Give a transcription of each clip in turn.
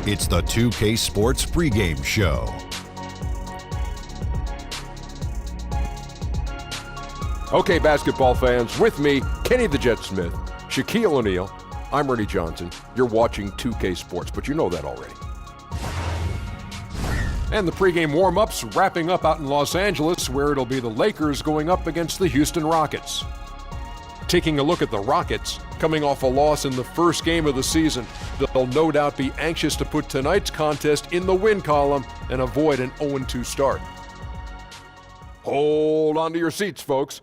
It's the 2K Sports Pregame Show. Okay, basketball fans, with me, Kenny the Jet Smith, Shaquille O'Neal, I'm Ernie Johnson. You're watching 2K Sports, but you know that already. And the pregame warm-ups wrapping up out in Los Angeles, where it'll be the Lakers going up against the Houston Rockets. Taking a look at the Rockets, coming off a loss in the first game of the season, they'll no doubt be anxious to put tonight's contest in the win column and avoid an 0-2 start. Hold on to your seats, folks.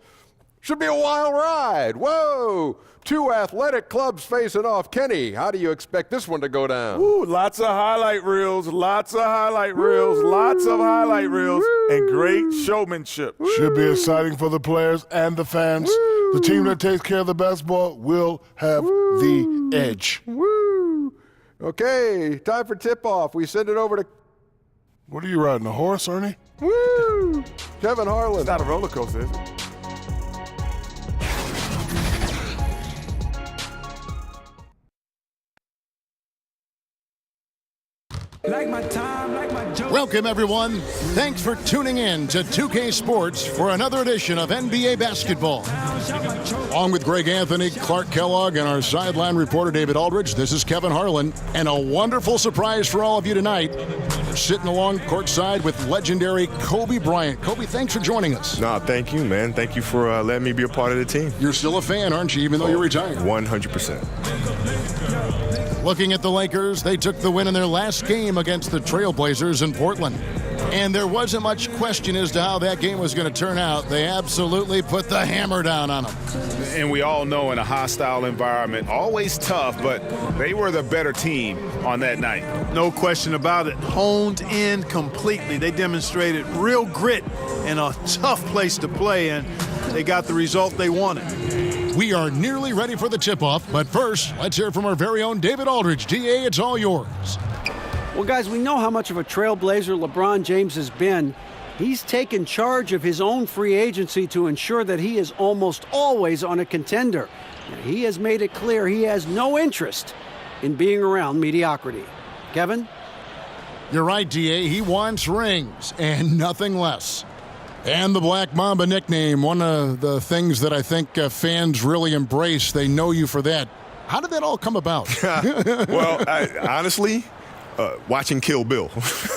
Should be a wild ride. Whoa! Two athletic clubs facing off. Kenny, how do you expect this one to go down? Ooh, lots of highlight reels, lots of highlight reels, lots of highlight reels, and great showmanship. Should be exciting for the players and the fans. The team that takes care of the basketball will have the edge. Woo! Okay, time for tip-off. We send it over to... What are you riding, a horse, Ernie? Woo! Kevin Harlan. It's not a roller coaster, is it? Welcome, everyone. Thanks for tuning in to 2K Sports for another edition of NBA basketball. Along with Greg Anthony, Clark Kellogg, and our sideline reporter David Aldridge, this is Kevin Harlan, and a wonderful surprise for all of you tonight. We're sitting along courtside with legendary Kobe Bryant. Kobe, thanks for joining us. No, thank you, man. Thank you for letting me be a part of the team. You're still a fan, aren't you, even though you're retired? 100%. Looking at the Lakers, they took the win in their last game against the Trailblazers in Portland. And there wasn't much question as to how that game was going to turn out. They absolutely put the hammer down on them. And we all know in a hostile environment, always tough, but they were the better team on that night. No question about it. Honed in completely. They demonstrated real grit in a tough place to play, and they got the result they wanted. We are nearly ready for the tip-off, but first, let's hear from our very own David Aldridge. DA, it's all yours. Well, guys, we know how much of a trailblazer LeBron James has been. He's taken charge of his own free agency to ensure that he is almost always on a contender. He has made it clear he has no interest in being around mediocrity. Kevin? You're right, DA. He wants rings and nothing less. And the Black Mamba nickname, one of the things that I think fans really embrace. They know you for that. How did that all come about? Well, honestly, watching Kill Bill.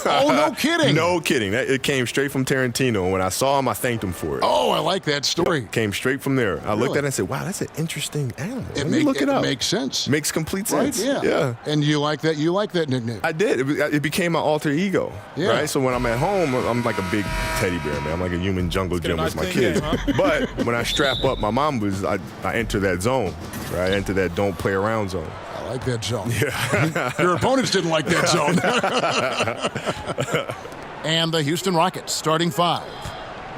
Oh, no kidding. No kidding. It came straight from Tarantino. And when I saw him, I thanked him for it. Oh, I like that story. It came straight from there. I looked at it and said, wow, that's an interesting animal. Look it up. It makes sense. Makes complete sense. Right? Yeah. And you like that nickname? I did. It became my alter ego. Yeah. Right? So when I'm at home, I'm like a big teddy bear, man. I'm like a human jungle gym with my kids. But when I strap up my Mambas, I enter that zone. Right? I enter that don't play around zone. I like that zone. Yeah. Your opponents didn't like that zone. And the Houston Rockets starting five.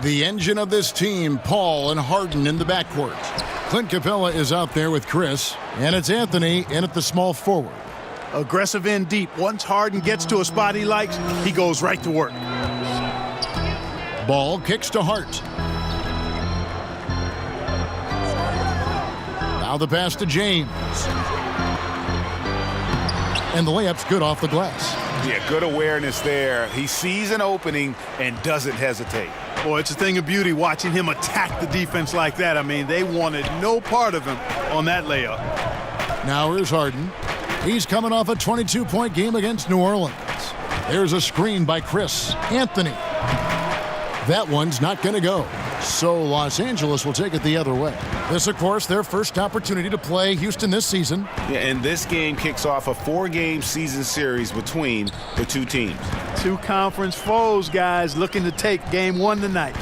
The engine of this team, Paul and Harden in the backcourt. Clint Capella is out there with Chris, and it's Anthony in at the small forward. Aggressive in deep. Once Harden gets to a spot he likes, he goes right to work. Ball kicks to Hart. Now the pass to James. And the layup's good off the glass. Yeah, good awareness there. He sees an opening and doesn't hesitate. Boy, it's a thing of beauty watching him attack the defense like that. I mean, they wanted no part of him on that layup. Now here's Harden. He's coming off a 22-point game against New Orleans. There's a screen by Chris. Anthony. That one's not going to go. So Los Angeles will take it the other way. This, of course, their first opportunity to play Houston this season. Yeah, and this game kicks off a 4-game season series between the two teams. Two conference foes, guys, looking to take game one tonight.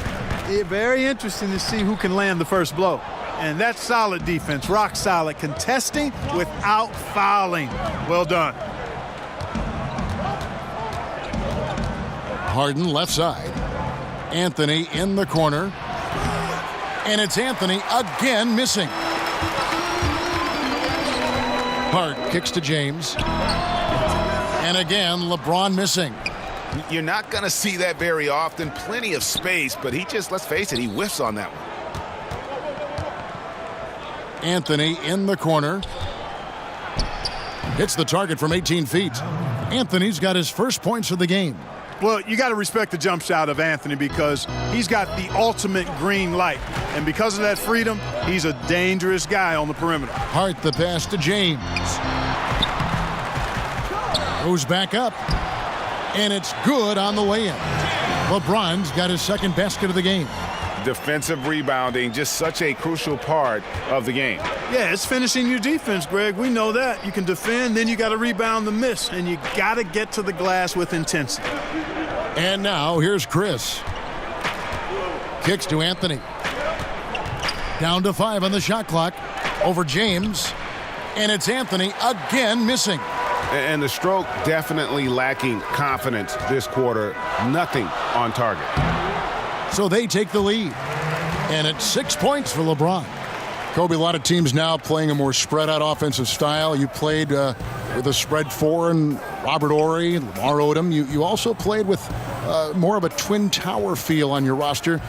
Very interesting to see who can land the first blow. And that's solid defense, rock solid, contesting without fouling. Well done. Harden left side. Anthony in the corner. And it's Anthony again missing. Hart kicks to James. And again, LeBron missing. You're not going to see that very often. Plenty of space, but he just, let's face it, he whiffs on that one. Anthony in the corner. Hits the target from 18 feet. Anthony's got his first points of the game. Well, you got to respect the jump shot of Anthony because he's got the ultimate green light. And because of that freedom, he's a dangerous guy on the perimeter. Hart the pass to James. Goes back up. And it's good on the way in. LeBron's got his second basket of the game. Defensive rebounding, just such a crucial part of the game. Yeah, it's finishing your defense, Greg. We know that. You can defend, then you got to rebound the miss, and you got to get to the glass with intensity. And now here's Chris. Kicks to Anthony. Down to 5 on the shot clock. Over James. And it's Anthony again missing. And the stroke definitely lacking confidence this quarter. Nothing on target. So they take the lead. And it's 6 points for LeBron. Kobe, a lot of teams now playing a more spread-out offensive style. You played with a spread 4 and Robert Horry, Lamar Odom. You also played with more of a twin tower feel on your roster.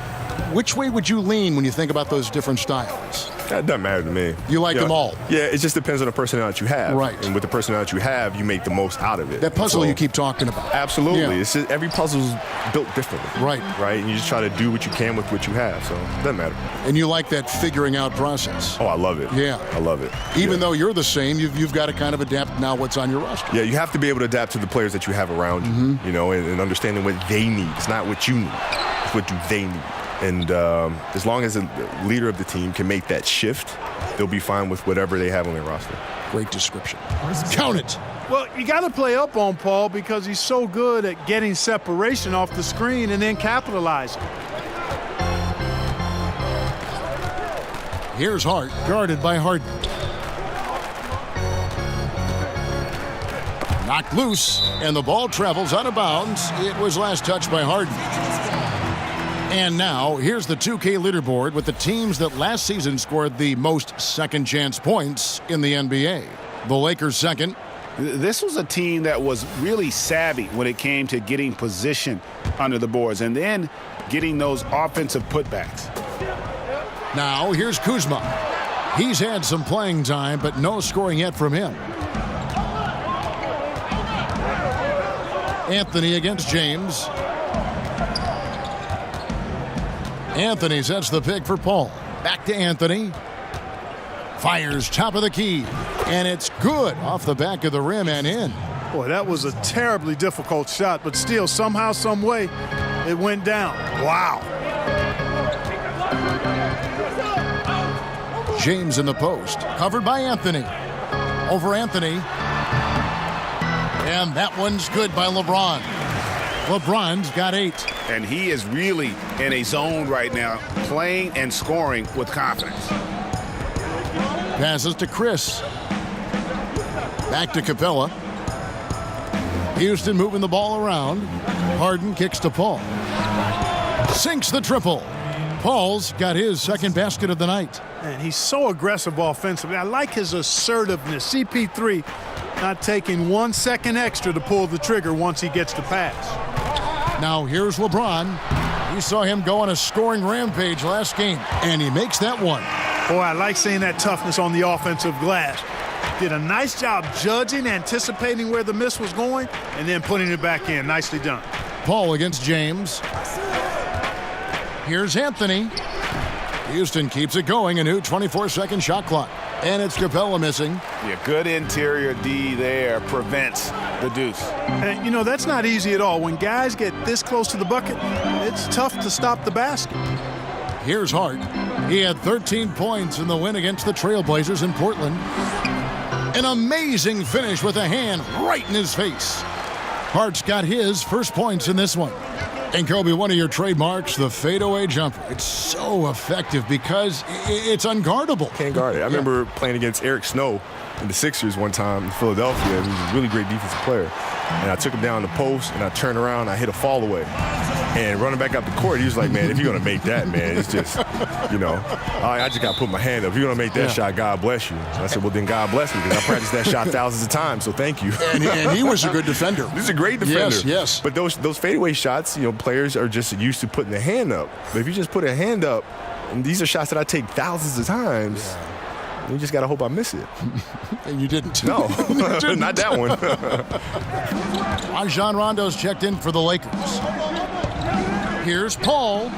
Which way would you lean when you think about those different styles? That doesn't matter to me. You like them all? Yeah, it just depends on the personnel that you have. Right. And with the personnel that you have, you make the most out of it. That puzzle you keep talking about. Absolutely. Yeah. It's just, every puzzle's built differently. Right. Right? And you just try to do what you can with what you have. So it doesn't matter. And you like that figuring out process. Oh, I love it. Yeah. I love it. Even though you're the same, you've got to kind of adapt now what's on your roster. Yeah, you have to be able to adapt to the players that you have around you, you know, and understanding what they need. It's not what you need. It's what do they need. And as long as the leader of the team can make that shift, they'll be fine with whatever they have on their roster. Great description. Count it. Well, you got to play up on Paul because he's so good at getting separation off the screen and then capitalizing. Here's Hart, guarded by Harden. Knocked loose, and the ball travels out of bounds. It was last touched by Harden. And now, here's the 2K leaderboard with the teams that last season scored the most second-chance points in the NBA. The Lakers second. This was a team that was really savvy when it came to getting position under the boards and then getting those offensive putbacks. Now, here's Kuzma. He's had some playing time, but no scoring yet from him. Anthony against James. Anthony sets the pick for Paul. Back to Anthony. Fires top of the key. And it's good off the back of the rim and in. Boy, that was a terribly difficult shot, but still, somehow, some way, it went down. Wow. James in the post. Covered by Anthony. Over Anthony. And that one's good by LeBron. LeBron's got 8. And he is really in a zone right now, playing and scoring with confidence. Passes to Chris. Back to Capella. Houston moving the ball around. Harden kicks to Paul. Sinks the triple. Paul's got his second basket of the night. And he's so aggressive offensively. I like his assertiveness. CP3 not taking 1 second extra to pull the trigger once he gets the pass. Now here's LeBron. We saw him go on a scoring rampage last game, and he makes that one. Boy, I like seeing that toughness on the offensive glass. Did a nice job judging, anticipating where the miss was going, and then putting it back in. Nicely done. Paul against James. Here's Anthony. Houston keeps it going. A new 24-second shot clock. And it's Capella missing. Yeah, good interior D there prevents the deuce. And, you know, that's not easy at all. When guys get this close to the bucket, it's tough to stop the basket. Here's Hart. He had 13 points in the win against the Trailblazers in Portland. An amazing finish with a hand right in his face. Hart's got his first points in this one. And Kobe, one of your trademarks, the fadeaway jumper. It's so effective because it's unguardable. Can't guard it. I remember playing against Eric Snow in the Sixers one time in Philadelphia. He was a really great defensive player. And I took him down the post, and I turned around, I hit a fall away. And running back up the court, he was like, man, if you're going to make that, man, it's just, you know, I just got to put my hand up. If you're going to make that shot, God bless you. And I said, well, then God bless me, because I practiced that shot thousands of times, so thank you. And he was a good defender. He's a great defender. Yes. But those fadeaway shots, you know, players are just used to putting their hand up. But if you just put a hand up, and these are shots that I take thousands of times, You just got to hope I miss it. And you didn't. No, not that one. Rajon Rondo's checked in for the Lakers. Here's Paul.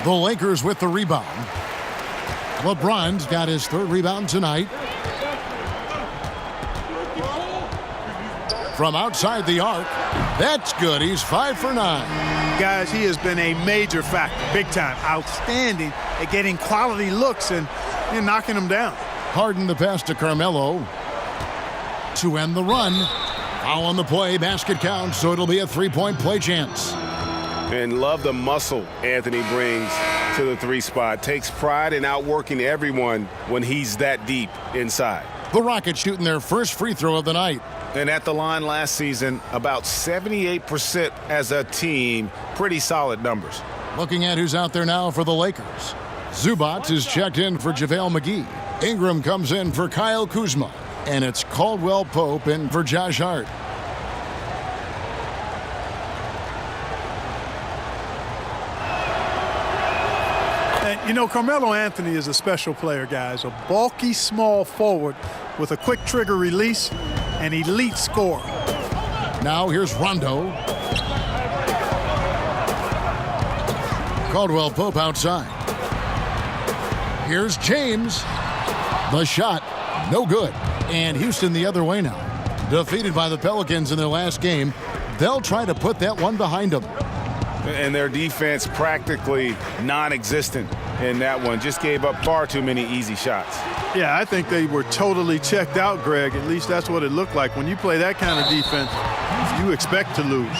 The Lakers with the rebound. LeBron's got his 3rd rebound tonight. From outside the arc. That's good. He's 5 for 9. Guys, he has been a major factor, big time, outstanding at getting quality looks and knocking them down. Harden the pass to Carmelo to end the run. Foul on the play, basket counts, so it'll be a 3-point play chance. And love the muscle Anthony brings to the 3 spot. Takes pride in outworking everyone when he's that deep inside. The Rockets shooting their first free throw of the night. And at the line last season, about 78% as a team. Pretty solid numbers. Looking at who's out there now for the Lakers. Zubac is checked in for JaVale McGee. Ingram comes in for Kyle Kuzma. And it's Caldwell Pope in for Josh Hart. And, Carmelo Anthony is a special player, guys. A bulky, small forward with a quick trigger release, an elite scorer. Now here's Rondo. Caldwell Pope outside. Here's James. The shot, no good. And Houston the other way now. Defeated by the Pelicans in their last game. They'll try to put that one behind them. And their defense practically non-existent in that one. Just gave up far too many easy shots. Yeah, I think they were totally checked out, Greg. At least that's what it looked like. When you play that kind of defense, you expect to lose.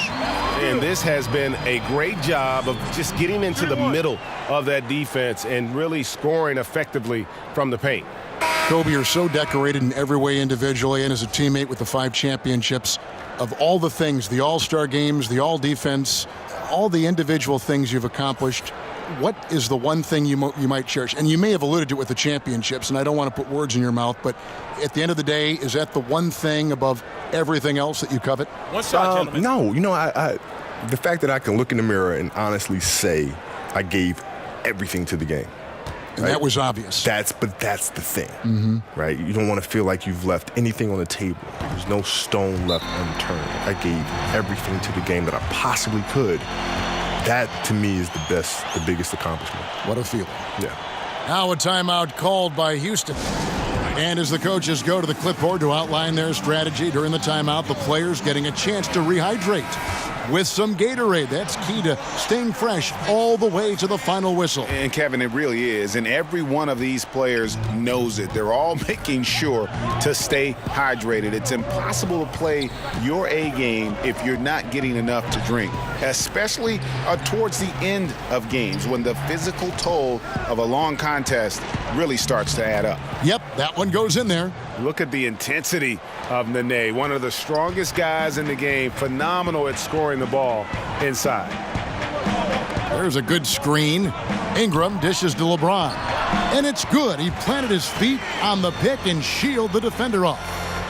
And this has been a great job of just getting into the middle of that defense and really scoring effectively from the paint. Kobe, you're so decorated in every way individually and as a teammate with the 5 championships. Of all the things, the All-Star games, the all-defense, all the individual things you've accomplished, what is the one thing you might cherish? And you may have alluded to it with the championships, and I don't want to put words in your mouth, but at the end of the day, is that the one thing above everything else that you covet? One shot, gentlemen. No, I the fact that I can look in the mirror and honestly say I gave everything to the game. And right? That was obvious. That's the thing, right? You don't want to feel like you've left anything on the table. There's no stone left unturned. I gave everything to the game that I possibly could. That, to me, is the biggest accomplishment. What a feeling. Yeah. Now a timeout called by Houston. And as the coaches go to the clipboard to outline their strategy during the timeout, the players getting a chance to rehydrate with some Gatorade. That's key to staying fresh all the way to the final whistle. And Kevin, it really is. And every one of these players knows it. They're all making sure to stay hydrated. It's impossible to play your A game if you're not getting enough to drink, especially towards the end of games when the physical toll of a long contest really starts to add up. Yep, that one goes in there. Look at the intensity of Nene, one of the strongest guys in the game, phenomenal at scoring the ball inside. There's a good screen. Ingram dishes to LeBron. And it's good. He planted his feet on the pick and shielded the defender off.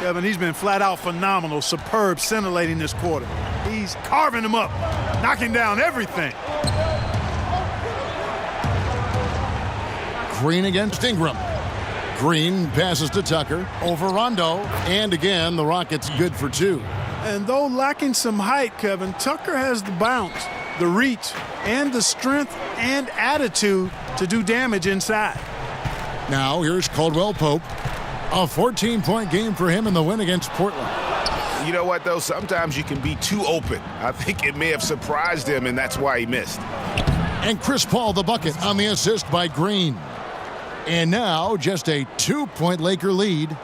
Kevin, he's been flat out phenomenal, superb, scintillating this quarter. He's carving them up, knocking down everything. Green against Ingram. Green passes to Tucker over Rondo. And again, the Rockets good for 2. And though lacking some height, Kevin, Tucker has the bounce, the reach, and the strength and attitude to do damage inside. Now here's Caldwell Pope. A 14-point game for him in the win against Portland. You know what, though? Sometimes you can be too open. I think it may have surprised him, and that's why he missed. And Chris Paul the bucket on the assist by Green. And now just a 2-point Laker lead.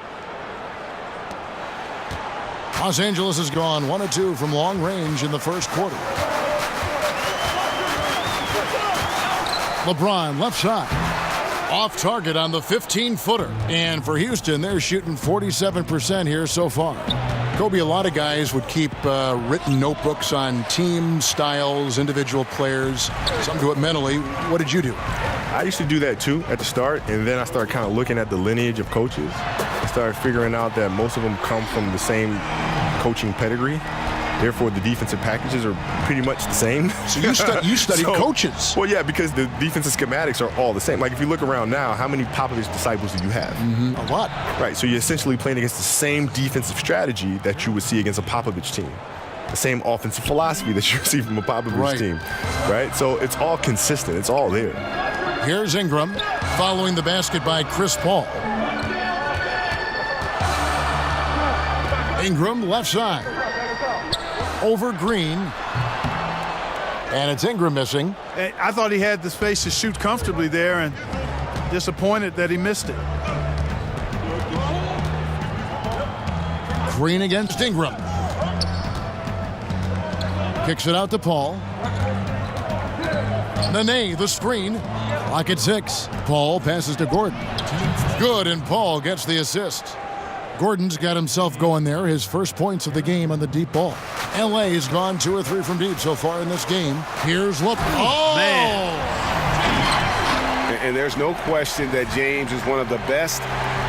Los Angeles has gone 1 of 2 from long range in the first quarter. LeBron left side. Off target on the 15-footer. And for Houston, they're shooting 47% here so far. Kobe, a lot of guys would keep written notebooks on team styles, individual players. Some do it mentally. What did you do? I used to do that too at the start, and then I started kind of looking at the lineage of coaches. I started figuring out that most of them come from the same coaching pedigree. Therefore, the defensive packages are pretty much the same. So you study coaches. Well, yeah, because the defensive schematics are all the same. Like if you look around now, how many Popovich disciples do you have? A lot. Right, so you're essentially playing against the same defensive strategy that you would see against a Popovich team. The same offensive philosophy that you see from a Popovich team. Right, so it's all consistent. It's all there. Here's Ingram following the basket by Chris Paul. Ingram left side. Over Green. And it's Ingram missing. I thought he had the space to shoot comfortably there, and disappointed that he missed it. Green against Ingram. Kicks it out to Paul. Nene, the screen. Lock at 6. Paul passes to Gordon. Good, and Paul gets the assist. Gordon's got himself going there, his first points of the game on the deep ball. LA has gone 2 or 3 from deep so far in this game. Here's look. Oh! Man. And there's no question that James is one of the best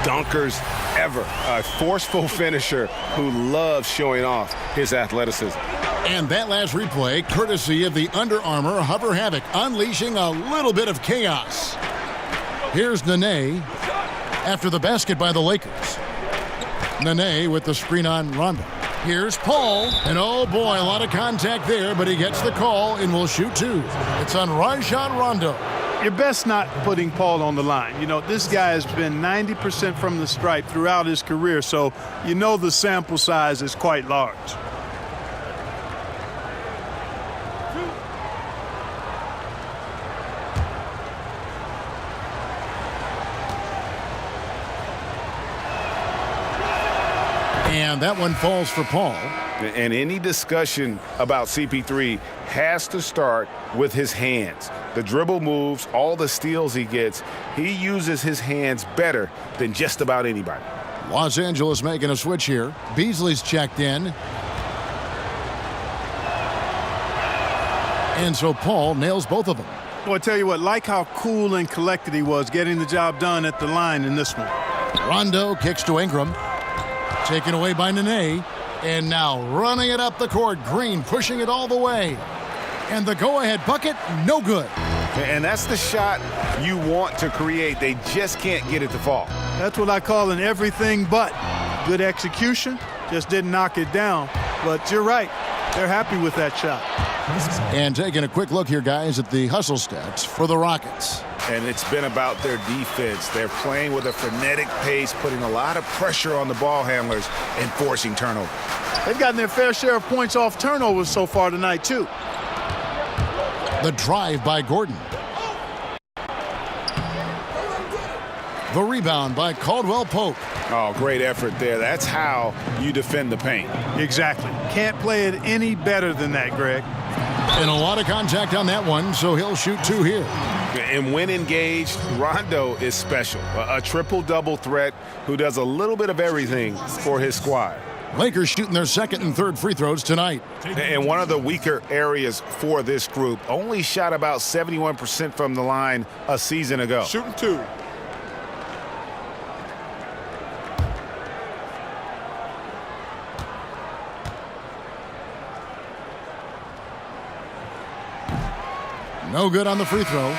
dunkers ever. A forceful finisher who loves showing off his athleticism. And that last replay, courtesy of the Under Armour Hover Havoc, unleashing a little bit of chaos. Here's Nene after the basket by the Lakers. Nene with the screen on Rondo. Here's Paul, and oh boy, a lot of contact there, but he gets the call and will shoot 2. It's on Rajon Rondo. You're best not putting Paul on the line. You know, this guy has been 90% from the stripe throughout his career, so you know the sample size is quite large. And that one falls for Paul. And any discussion about CP3 has to start with his hands. The dribble moves, all the steals he gets, he uses his hands better than just about anybody. Los Angeles making a switch here. Beasley's checked in. And so Paul nails both of them. Well, I tell you what, like how cool and collected he was getting the job done at the line in this one. Rondo kicks to Ingram. Taken away by Nene. And now running it up the court. Green pushing it all the way. And the go-ahead bucket, no good. And that's the shot you want to create. They just can't get it to fall. That's what I call an everything but. Good execution, just didn't knock it down. But you're right, they're happy with that shot. And taking a quick look here, guys, at the hustle stats for the Rockets. And it's been about their defense. They're playing with a frenetic pace, putting a lot of pressure on the ball handlers and forcing turnovers. They've gotten their fair share of points off turnovers so far tonight, too. The drive by Gordon. The rebound by Caldwell Pope. Oh, great effort there. That's how you defend the paint. Exactly. Can't play it any better than that, Greg. And a lot of contact on that one, so he'll shoot 2 here. And when engaged, Rondo is special. A triple-double threat who does a little bit of everything for his squad. Lakers shooting their second and third free throws tonight. And one of the weaker areas for this group, only shot about 71% from the line a season ago. Shooting 2. No good on the free throw.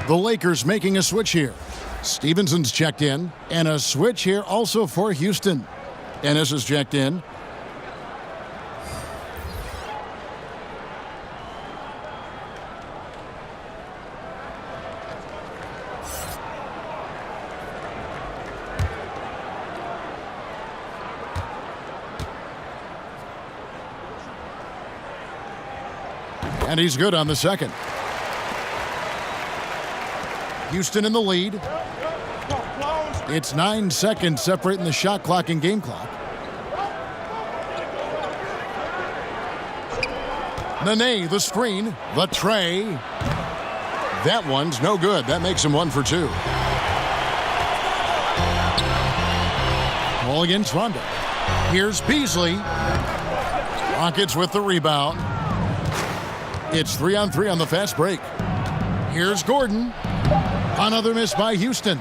The Lakers making a switch here. Stevenson's checked in, and a switch here also for Houston. Ennis is checked in. And he's good on the second. Houston in the lead. It's 9 seconds separating the shot clock and game clock. Nene, the screen, the tray. That one's no good. That makes him 1 for 2. Ball against Rondo. Here's Beasley. Rockets with the rebound. It's 3-on-3 on the fast break. Here's Gordon. Another miss by Houston.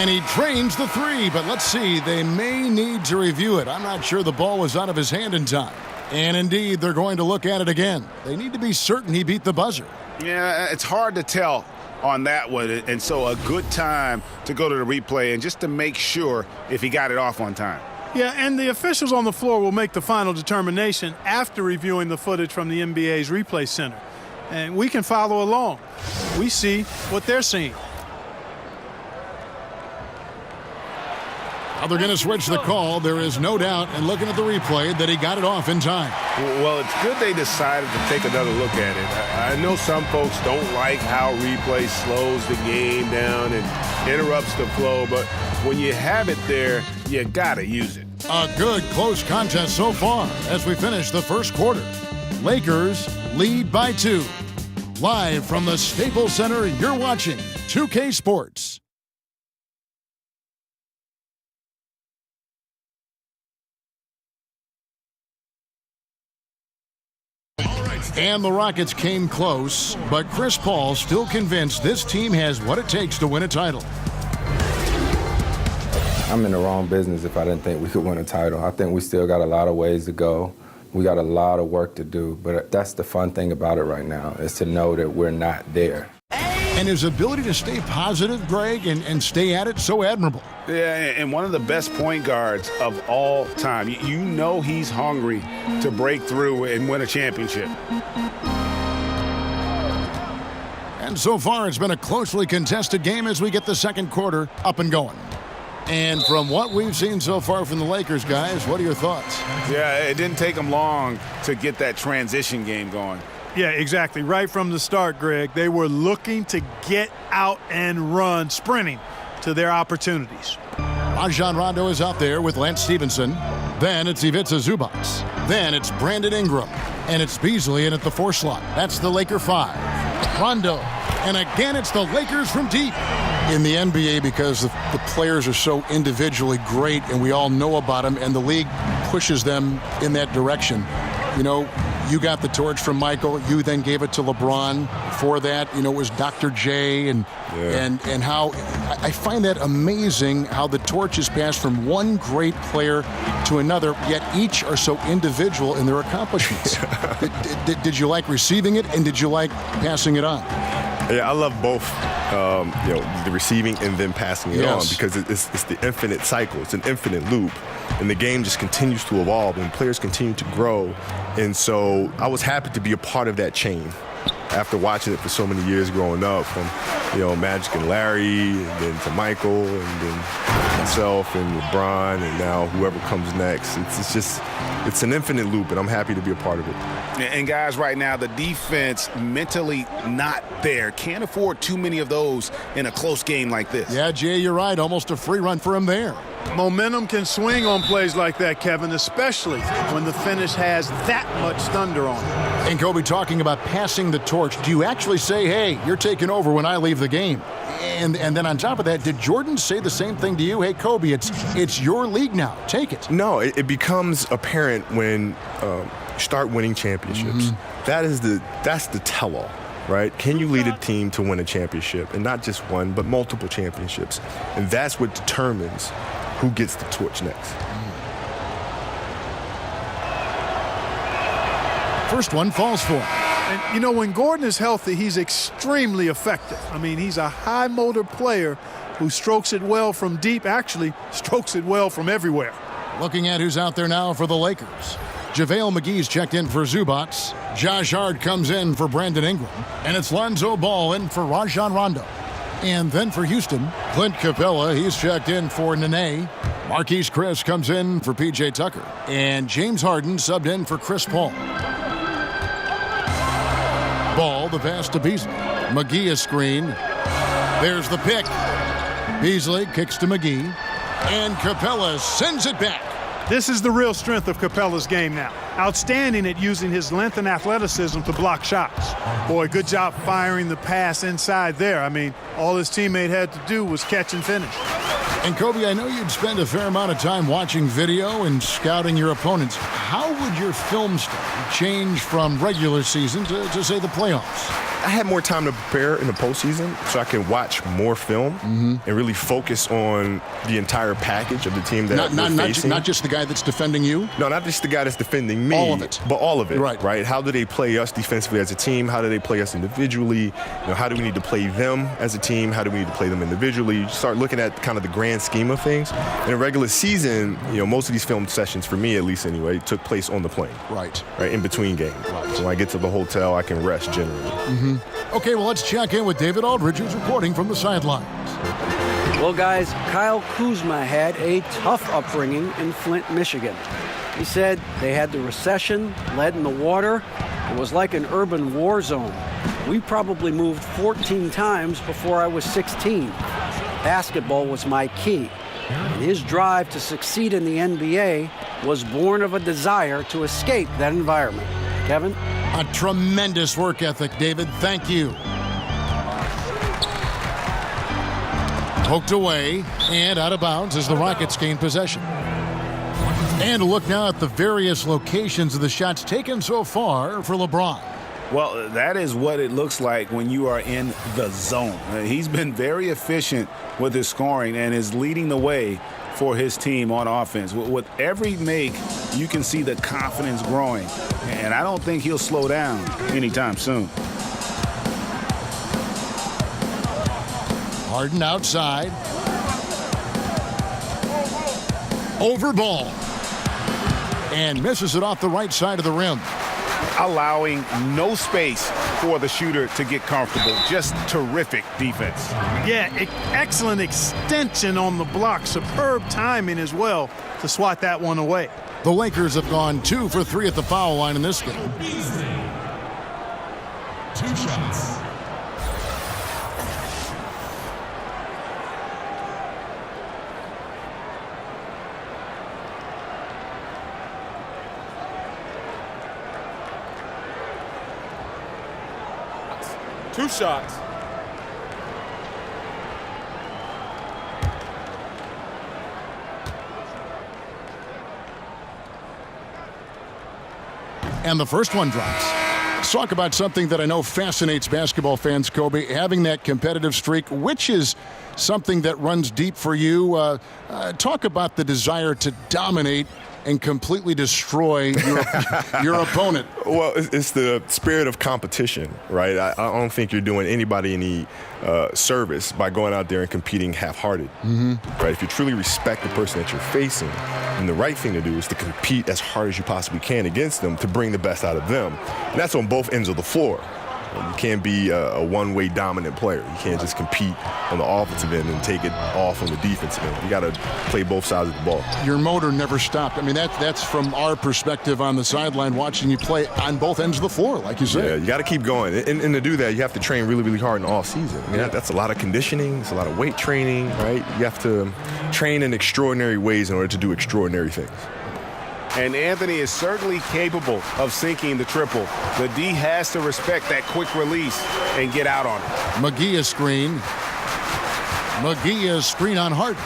And he drains the three, but let's see. They may need to review it. I'm not sure the ball was out of his hand in time. And indeed, they're going to look at it again. They need to be certain he beat the buzzer. Yeah, it's hard to tell on that one, and so a good time to go to the replay and just to make sure if he got it off on time. Yeah, and the officials on the floor will make the final determination after reviewing the footage from the NBA's replay center. And we can follow along. We see what they're seeing. Now they're going to switch the call. There is no doubt, and looking at the replay, that he got it off in time. Well, it's good they decided to take another look at it. I know some folks don't like how replay slows the game down and interrupts the flow, but when you have it there, you got to use it. A good close contest so far as we finish the first quarter. Lakers lead by 2. Live from the Staples Center, you're watching 2K Sports. And the Rockets came close, but Chris Paul still convinced this team has what it takes to win a title. I'm in the wrong business if I didn't think we could win a title. I think we still got a lot of ways to go. We got a lot of work to do, but that's the fun thing about it right now, is to know that we're not there. And his ability to stay positive, Greg, and stay at it, so admirable. Yeah, and one of the best point guards of all time. You know he's hungry to break through and win a championship. And so far, it's been a closely contested game as we get the second quarter up and going. And from what we've seen so far from the Lakers, guys, what are your thoughts? Yeah, it didn't take them long to get that transition game going. Yeah, exactly. Right from the start, Greg, they were looking to get out and run, sprinting to their opportunities. Rajon Rondo is out there with Lance Stevenson. Then it's Ivica Zubac. Then it's Brandon Ingram. And it's Beasley in at the 4 slot. That's the Laker 5. Rondo. And again, it's the Lakers from deep. In the NBA, because the players are so individually great and we all know about them, and the league pushes them in that direction. You know, you got the torch from Michael. You then gave it to LeBron. Before that, you know, it was Dr. J. And how I find that amazing how the torch is passed from one great player to another, yet each are so individual in their accomplishments. Did you like receiving it, and did you like passing it on? Yeah, I love both. You know, the receiving and then passing it on, because it's the infinite cycle. It's an infinite loop. And the game just continues to evolve and players continue to grow. And so I was happy to be a part of that chain after watching it for so many years growing up, from, you know, Magic and Larry, and then to Michael, and then myself and LeBron, and now whoever comes next. It's an infinite loop, and I'm happy to be a part of it. And guys, right now, the defense mentally not there. Can't afford too many of those in a close game like this. Yeah, Jay, you're right. Almost a free run for him there. Momentum can swing on plays like that, Kevin, especially when the finish has that much thunder on it. And Kobe, talking about passing the torch, do you actually say, hey, you're taking over when I leave the game? And then on top of that, did Jordan say the same thing to you? Hey, Kobe, it's your league now. Take it. No, it becomes apparent when you start winning championships. Mm-hmm. That's the tell-all, right? Can you lead a team to win a championship? And not just one, but multiple championships. And that's what determines who gets the torch next. First one falls for him. And, you know, when Gordon is healthy, he's extremely effective. I mean, he's a high-motor player who strokes it well from deep, actually strokes it well from everywhere. Looking at who's out there now for the Lakers. JaVale McGee's checked in for Zubac. Josh Hart comes in for Brandon Ingram. And it's Lonzo Ball in for Rajon Rondo. And then for Houston, Clint Capella, he's checked in for Nene. Marquise Chris comes in for P.J. Tucker. And James Harden subbed in for Chris Paul. Ball, the pass to Beasley. McGee a screen. There's the pick. Beasley kicks to McGee. And Capella sends it back. This is the real strength of Capella's game now. Outstanding at using his length and athleticism to block shots. Boy, good job firing the pass inside there. I mean, all his teammate had to do was catch and finish. And Kobe, I know you'd spend a fair amount of time watching video and scouting your opponents. How would your film study change from regular season to say, the playoffs? I had more time to prepare in the postseason, so I can watch more film and really focus on the entire package of the team that we're facing. Not just the guy that's defending you? No, not just the guy that's defending me. All of it. But all of it. Right. How do they play us defensively as a team? How do they play us individually? How do we need to play them as a team? How do we need to play them individually? You start looking at kind of the grand scheme of things. In a regular season, most of these film sessions, for me at least anyway, took place on the plane. Right, in between games. Right. So when I get to the hotel, I can rest generally. Okay, well, let's check in with David Aldridge, who's reporting from the sidelines. Well, guys, Kyle Kuzma had a tough upbringing in Flint, Michigan. He said they had the recession, lead in the water. It was like an urban war zone. We probably moved 14 times before I was 16. Basketball was my key. And his drive to succeed in the NBA was born of a desire to escape that environment. Kevin? A tremendous work ethic, David. Thank you. Poked away and out of bounds as the Rockets gain possession. And a look now at the various locations of the shots taken so far for LeBron. Well, that is what it looks like when you are in the zone. He's been very efficient with his scoring and is leading the way for his team on offense. With every make, you can see the confidence growing. And I don't think he'll slow down anytime soon. Harden outside. Over ball. And misses it off the right side of the rim. Allowing no space for the shooter to get comfortable. Just terrific defense. Yeah, excellent extension on the block. Superb timing as well to swat that one away. The Lakers have gone 2 for 3 at the foul line in this game. 2 shots. Two shots. And the first one drops. Let's talk about something that I know fascinates basketball fans, Kobe, having that competitive streak, which is something that runs deep for you. Talk about the desire to dominate and completely destroy your opponent. Well, it's the spirit of competition, right? I don't think you're doing anybody any service by going out there and competing half-hearted, right? If you truly respect the person that you're facing, then the right thing to do is to compete as hard as you possibly can against them to bring the best out of them. And that's on both ends of the floor. You can't be a one-way dominant player. You can't just compete on the offensive end and take it off on the defensive end. You got to play both sides of the ball. Your motor never stopped. I mean, that's from our perspective on the sideline, watching you play on both ends of the floor, like you said. Yeah, you got to keep going. And to do that, you have to train really, really hard in the off-season. I mean, that's a lot of conditioning. It's a lot of weight training, right? You have to train in extraordinary ways in order to do extraordinary things. And Anthony is certainly capable of sinking the triple. The D has to respect that quick release and get out on it. McGee is screen. McGee is screen on Harden.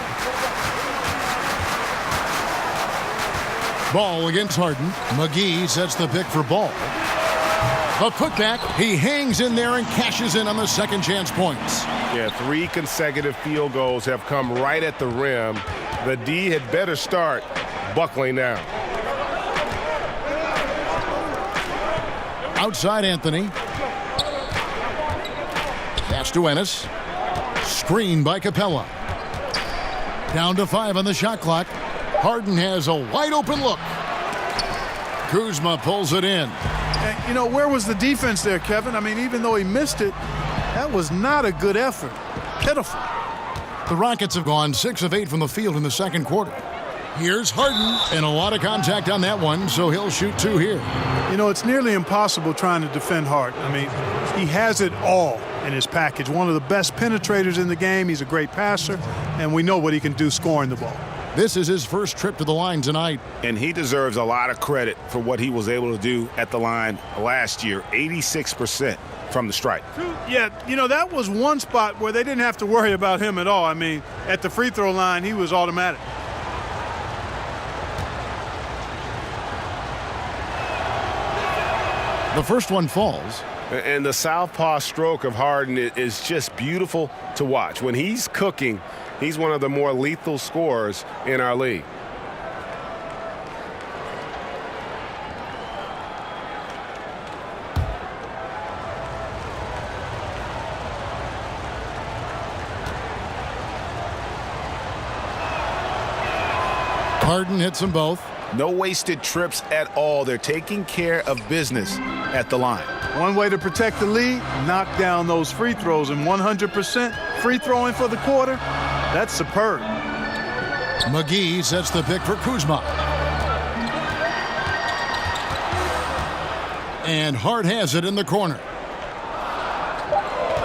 Ball against Harden. McGee sets the pick for Ball. A putback. He hangs in there and cashes in on the second chance points. Yeah, 3 consecutive field goals have come right at the rim. The D had better start buckling now. Outside Anthony. Pass to Ennis. Screen by Capella. Down to 5 on the shot clock. Harden has a wide open look. Kuzma pulls it in. And, you know, where was the defense there, Kevin? I mean, even though he missed it, that was not a good effort. Pitiful. The Rockets have gone 6 of 8 from the field in the second quarter. Here's Harden, and a lot of contact on that one, so he'll shoot 2 here. You know, it's nearly impossible trying to defend Harden. I mean, he has it all in his package. One of the best penetrators in the game. He's a great passer, and we know what he can do scoring the ball. This is his first trip to the line tonight. And he deserves a lot of credit for what he was able to do at the line last year. 86% from the stripe. Yeah, you know, that was one spot where they didn't have to worry about him at all. I mean, at the free throw line, he was automatic. The first one falls. And the southpaw stroke of Harden is just beautiful to watch. When he's cooking, he's one of the more lethal scorers in our league. Harden hits them both. No wasted trips at all. They're taking care of business at the line. One way to protect the lead, knock down those free throws, and 100% free throwing for the quarter, that's superb. McGee sets the pick for Kuzma. And Hart has it in the corner.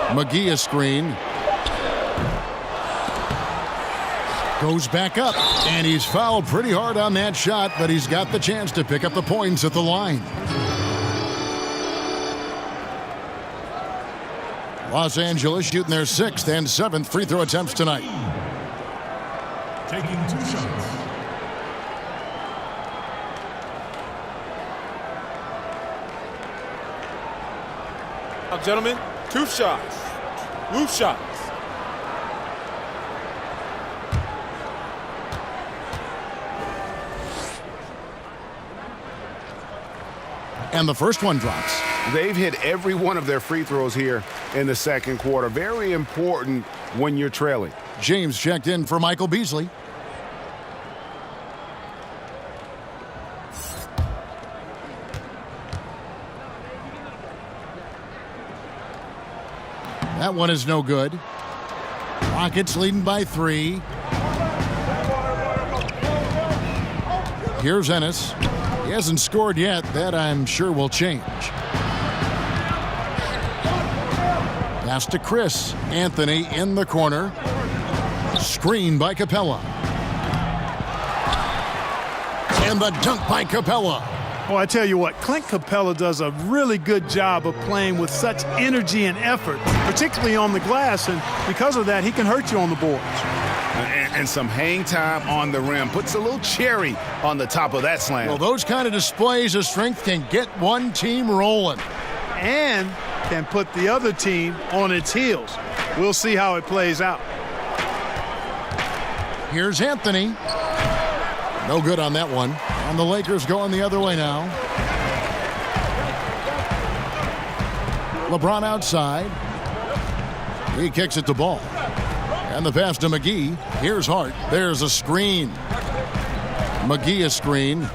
McGee a screen. Goes back up, and he's fouled pretty hard on that shot, but he's got the chance to pick up the points at the line. Los Angeles shooting their 6th and 7th free throw attempts tonight. Taking 2 shots. Now, gentlemen, 2 shots. Roof shots. And the first one drops. They've hit every one of their free throws here in the second quarter. Very important when you're trailing. James checked in for Michael Beasley. That one is no good. Rockets leading by 3. Here's Ennis. He hasn't scored yet. That, I'm sure, will change. Pass to Chris. Anthony in the corner. Screen by Capella. And the dunk by Capella. Oh, I tell you what, Clint Capella does a really good job of playing with such energy and effort, particularly on the glass, and because of that, he can hurt you on the boards. And some hang time on the rim. Puts a little cherry on the top of that slam. Well, those kind of displays of strength can get one team rolling. And can put the other team on its heels. We'll see how it plays out. Here's Anthony. No good on that one. And the Lakers going the other way now. LeBron outside. He kicks it to Ball. And the pass to McGee. Here's Hart. There's a screen. McGee a screen.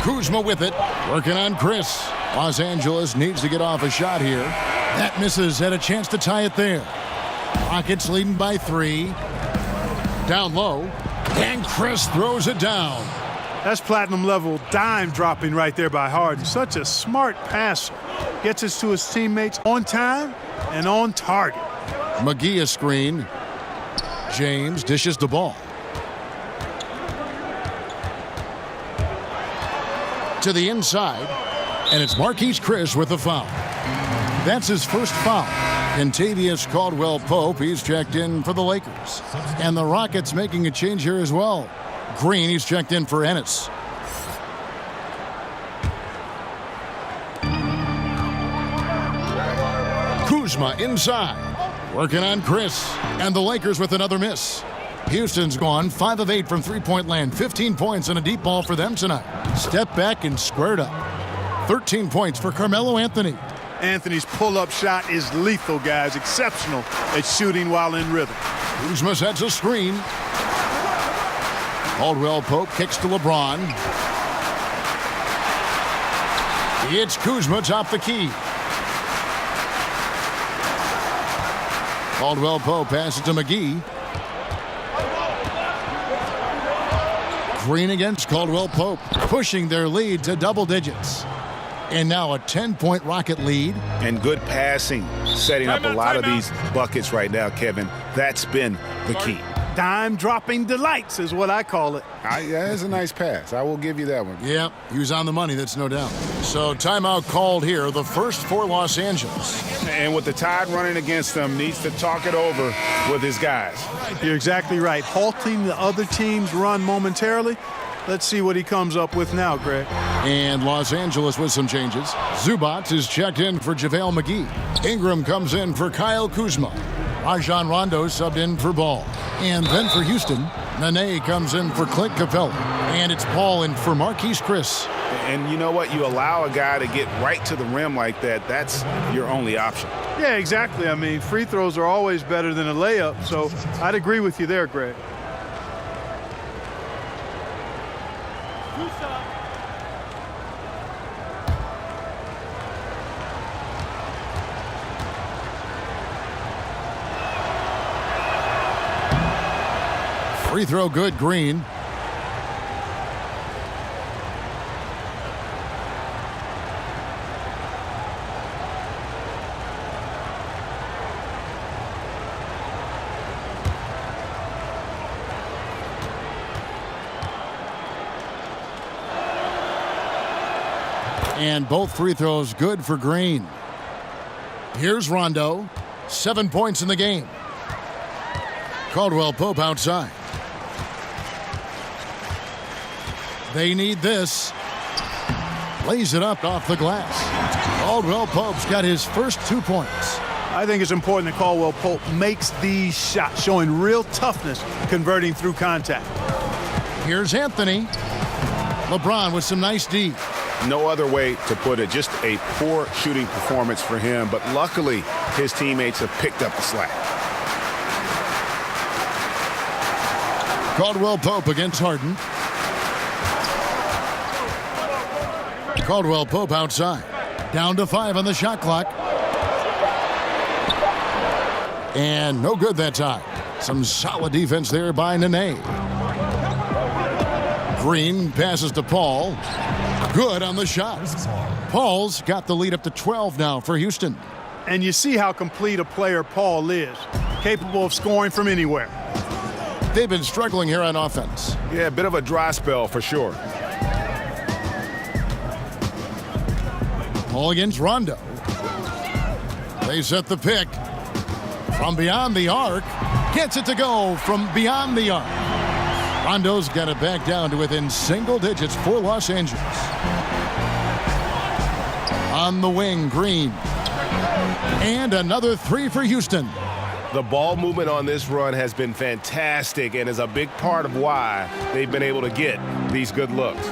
Kuzma with it. Working on Chris. Los Angeles needs to get off a shot here. That misses. Had a chance to tie it there. Rockets leading by 3. Down low. And Chris throws it down. That's platinum level dime dropping right there by Harden. Such a smart passer. Gets us to his teammates on time and on target. McGee a screen. James dishes the ball. To the inside. And it's Marquise Chris with the foul. That's his first foul. Kentavious Caldwell-Pope, he's checked in for the Lakers. And the Rockets making a change here as well. Green, he's checked in for Ennis. Kuzma inside. Working on Chris. And the Lakers with another miss. Houston's gone 5 of 8 from three-point land. 15 points and a deep ball for them tonight. Step back and squared up. 13 points for Carmelo Anthony. Anthony's pull-up shot is lethal, guys. Exceptional at shooting while in rhythm. Kuzma sets a screen. Caldwell-Pope kicks to LeBron. It's Kuzma top the key. Caldwell-Pope passes to McGee. Green against Caldwell-Pope, pushing their lead to double digits. And now a 10-point Rocket lead. And good passing, setting up a lot of these buckets right now, Kevin. That's been the key. Dime-dropping delights is what I call it. That is a nice pass. I will give you that one. Yeah, he was on the money, that's no doubt. So timeout called here, the first for Los Angeles. And with the Tide running against them, needs to talk it over with his guys. You're exactly right. Halting the other team's run momentarily. Let's see what he comes up with now, Greg. And Los Angeles with some changes. Zubac is checked in for JaVale McGee. Ingram comes in for Kyle Kuzma. Rajon Rondo subbed in for Ball. And then for Houston, Nene comes in for Clint Capella. And it's Paul in for Marquise Chris. And you know what? You allow a guy to get right to the rim like that, that's your only option. Yeah, exactly. I mean, free throws are always better than a layup, so I'd agree with you there, Greg. Free throw good, Green. And both free throws good for Green. Here's Rondo. 7 points in the game. Caldwell Pope outside. They need this. Lays it up off the glass. Caldwell Pope's got his first 2 points. I think it's important that Caldwell Pope makes these shots, showing real toughness, converting through contact. Here's Anthony. LeBron with some nice D. No other way to put it. Just a poor shooting performance for him, but luckily his teammates have picked up the slack. Caldwell Pope against Harden. Caldwell Pope outside. Down to 5 on the shot clock. And no good that time. Some solid defense there by Nene. Green passes to Paul. Good on the shot. Paul's got the lead up to 12 now for Houston. And you see how complete a player Paul is. Capable of scoring from anywhere. They've been struggling here on offense. Yeah, a bit of a dry spell for sure. Paul against Rondo. They set the pick. From beyond the arc. Gets it to go from beyond the arc. Rondo's got it back down to within single digits for Los Angeles. On the wing, Green. And another 3 for Houston. The ball movement on this run has been fantastic and is a big part of why they've been able to get these good looks.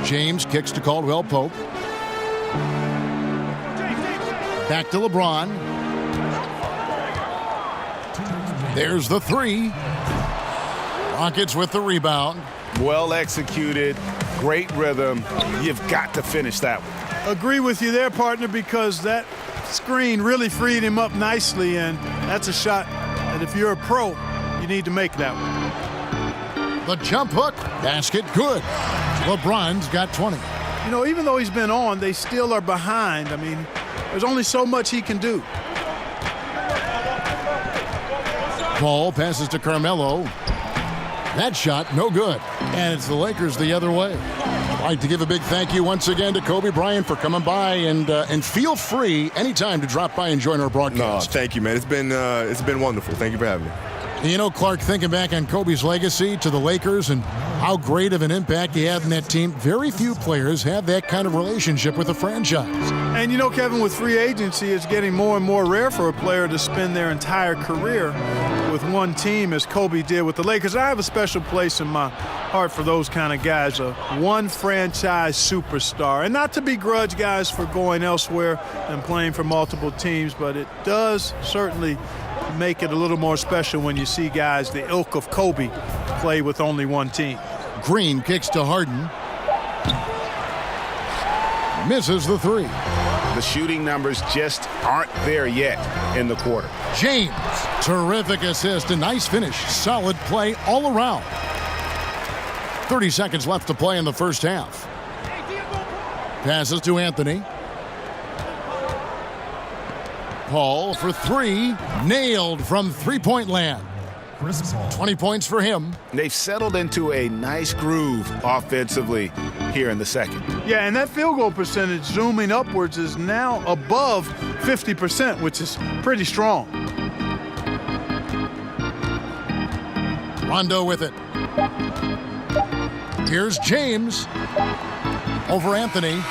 James kicks to Caldwell Pope. Back to LeBron. There's the 3. Rockets with the rebound. Well executed, great rhythm. You've got to finish that one. Agree with you there, partner, because that screen really freed him up nicely, and that's a shot that if you're a pro, you need to make that one. The jump hook, basket good. LeBron's got 20. You know, even though he's been on, they still are behind. I mean, there's only so much he can do. Paul passes to Carmelo. That shot, no good. And it's the Lakers the other way. I'd like to give a big thank you once again to Kobe Bryant for coming by, and feel free anytime to drop by and join our broadcast. No, thank you, man. It's been wonderful. Thank you for having me. You know, Clark, thinking back on Kobe's legacy to the Lakers and how great of an impact he had in that team, very few players have that kind of relationship with a franchise. And you know, Kevin, with free agency, it's getting more and more rare for a player to spend their entire career with one team as Kobe did with the Lakers. I have a special place in my heart for those kind of guys, a one franchise superstar. And not to begrudge guys for going elsewhere and playing for multiple teams, but it does certainly make it a little more special when you see guys the ilk of Kobe play with only one team. Green kicks to Harden. Misses the 3. The shooting numbers just aren't there yet in the quarter. James, terrific assist, a nice finish. Solid play all around. 30 seconds left to play in the first half. Passes to Anthony. Paul for 3. Nailed from three-point land. 20 points for him. They've settled into a nice groove offensively here in the second. Yeah, and that field goal percentage zooming upwards is now above 50%, which is pretty strong. Rondo with it. Here's James over Anthony.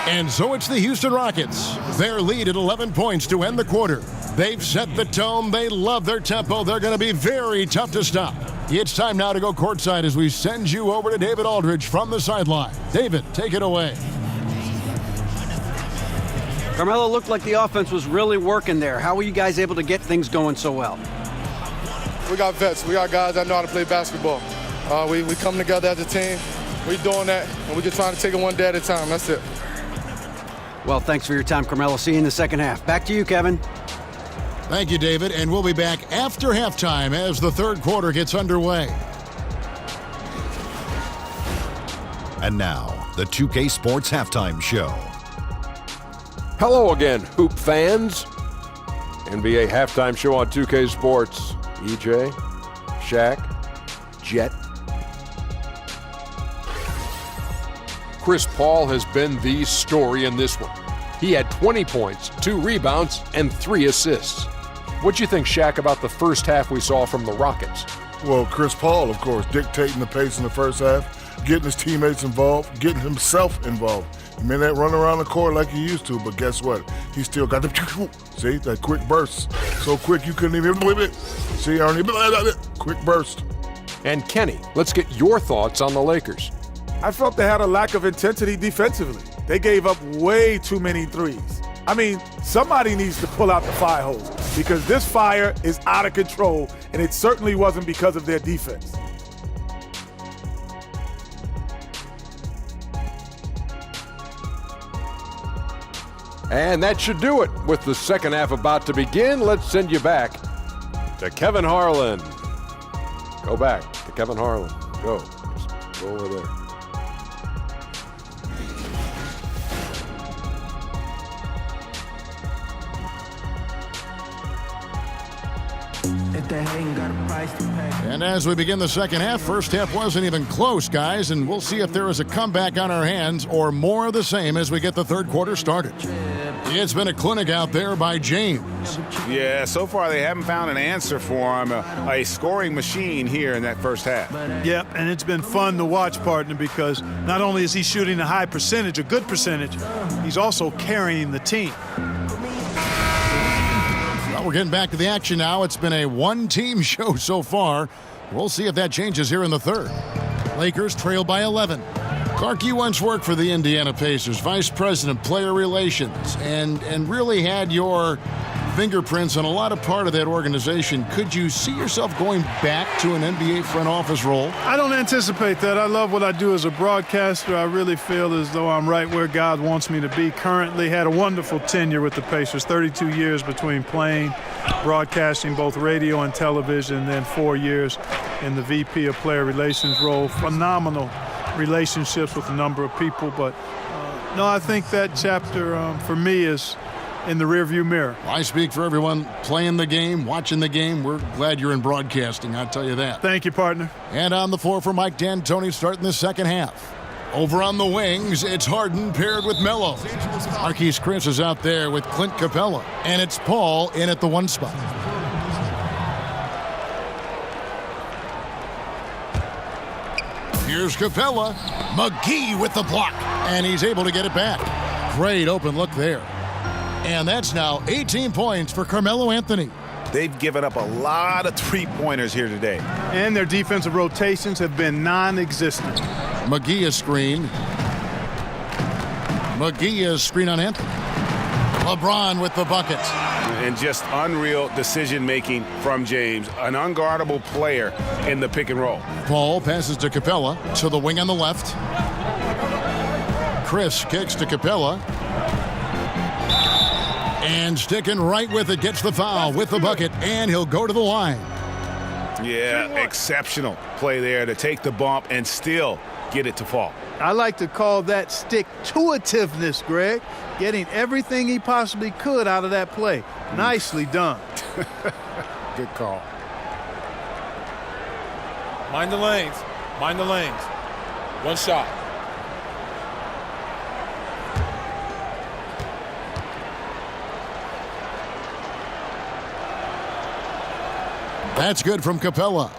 And so it's the Houston Rockets. Their lead at 11 points to end the quarter. They've set the tone. They love their tempo. They're going to be very tough to stop. It's time now to go courtside as we send you over to David Aldridge from the sideline. David, take it away. Carmelo, looked like the offense was really working there. How were you guys able to get things going so well? We got vets. We got guys that know how to play basketball. We come together as a team. We're doing that, and we're just trying to take it one day at a time. That's it. Well, thanks for your time, Carmelo. See you in the second half. Back to you, Kevin. Thank you, David, and we'll be back after halftime as the third quarter gets underway. And now, the 2K Sports Halftime Show. Hello again, Hoop fans. NBA Halftime Show on 2K Sports. EJ, Shaq, Jet. Chris Paul has been the story in this one. He had 20 points, 2 rebounds, and 3 assists. What'd you think, Shaq, about the first half we saw from the Rockets? Well, Chris Paul, of course, dictating the pace in the first half, getting his teammates involved, getting himself involved. He may not run around the court like he used to, but guess what? He still got the, see, that quick burst. So quick you couldn't even believe it. See, Ernie, quick burst. And Kenny, let's get your thoughts on the Lakers. I felt they had a lack of intensity defensively. They gave up way too many threes. I mean, somebody needs to pull out the fire hose because this fire is out of control, and it certainly wasn't because of their defense. And that should do it. With the second half about to begin, let's send you back to Kevin Harlan. Go back to Kevin Harlan. Go. Just go over there. And as we begin the second half, first half wasn't even close, guys, and we'll see if there is a comeback on our hands or more of the same as we get the third quarter started. It's been a clinic out there by James. Yeah, so far they haven't found an answer for him, a scoring machine here in that first half. Yep, and it's been fun to watch, partner, because not only is he shooting a high percentage, a good percentage, he's also carrying the team. We're getting back to the action now. It's been a one-team show so far. We'll see if that changes here in the third. Lakers trail by 11. Clark, you once worked for the Indiana Pacers, Vice President, Player Relations, and really had your fingerprints on a lot of part of that organization. Could you see yourself going back to an NBA front office role? I don't anticipate that. I love what I do as a broadcaster. I really feel as though I'm right where God wants me to be. Currently had a wonderful tenure with the Pacers, 32 years between playing, broadcasting, both radio and television, and then 4 years in the VP of Player Relations role. Phenomenal relationships with a number of people, but no, I think that chapter for me is in the rearview mirror. I speak for everyone playing the game, watching the game. We're glad you're in broadcasting, I'll tell you that. Thank you, partner. And on the floor for Mike D'Antoni starting the second half. Over on the wings, it's Harden paired with Melo. Marquise Chris is out there with Clint Capella. And it's Paul in at the one spot. Here's Capella. McGee with the block. And he's able to get it back. Great open look there. And that's now 18 points for Carmelo Anthony. They've given up a lot of three-pointers here today. And their defensive rotations have been non-existent. McGee is screen. McGee is screen on Anthony. LeBron with the bucket. And just unreal decision-making from James. An unguardable player in the pick and roll. Paul passes to Capella to the wing on the left. Chris kicks to Capella. And sticking right with it, gets the foul with the bucket, and he'll go to the line. Yeah, exceptional play there to take the bump and still get it to fall. I like to call that stick-to-itiveness, Greg. Getting everything he possibly could out of that play. Nicely done. Good call. Mind the lanes. Mind the lanes. One shot. That's good from Capella.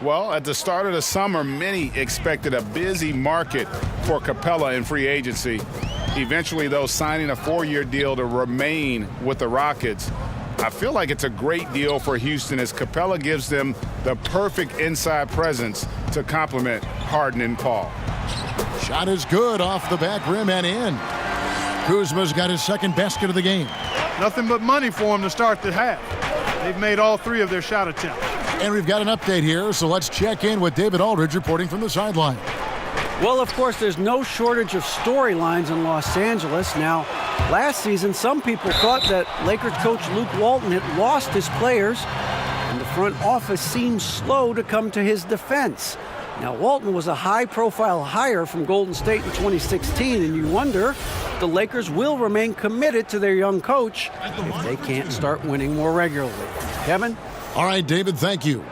Well, at the start of the summer, many expected a busy market for Capella in free agency. Eventually, though, signing a 4-year deal to remain with the Rockets. I feel like it's a great deal for Houston as Capella gives them the perfect inside presence to complement Harden and Paul. Shot is good off the back rim and in. Kuzma's got his second basket of the game. Nothing but money for him to start the half. They've made all 3 of their shot attempts. And we've got an update here, so let's check in with David Aldridge reporting from the sideline. Well, of course, there's no shortage of storylines in Los Angeles. Now, last season, some people thought that Lakers coach Luke Walton had lost his players, and the front office seemed slow to come to his defense. Now, Walton was a high-profile hire from Golden State in 2016, and you wonder if the Lakers will remain committed to their young coach if they can't start winning more regularly. Kevin? All right, David, thank you.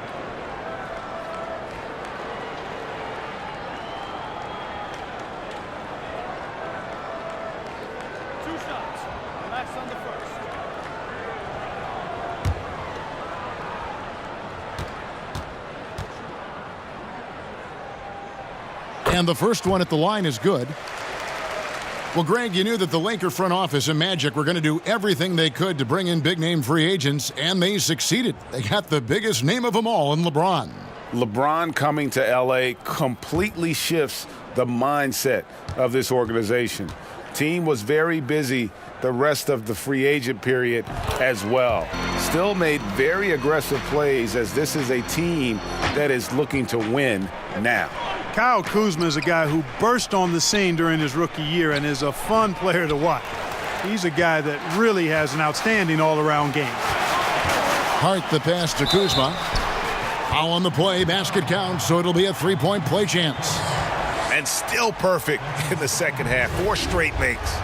And the first one at the line is good. Well, Greg, you knew that the Laker front office and Magic were going to do everything they could to bring in big-name free agents, and they succeeded. They got the biggest name of them all in LeBron. LeBron coming to L.A. completely shifts the mindset of this organization. Team was very busy the rest of the free agent period as well. Still made very aggressive plays as this is a team that is looking to win now. Kyle Kuzma is a guy who burst on the scene during his rookie year and is a fun player to watch. He's a guy that really has an outstanding all-around game. Hart the pass to Kuzma. Foul on the play, basket counts, so it'll be a three-point play chance. And still perfect in the second half. 4 straight makes.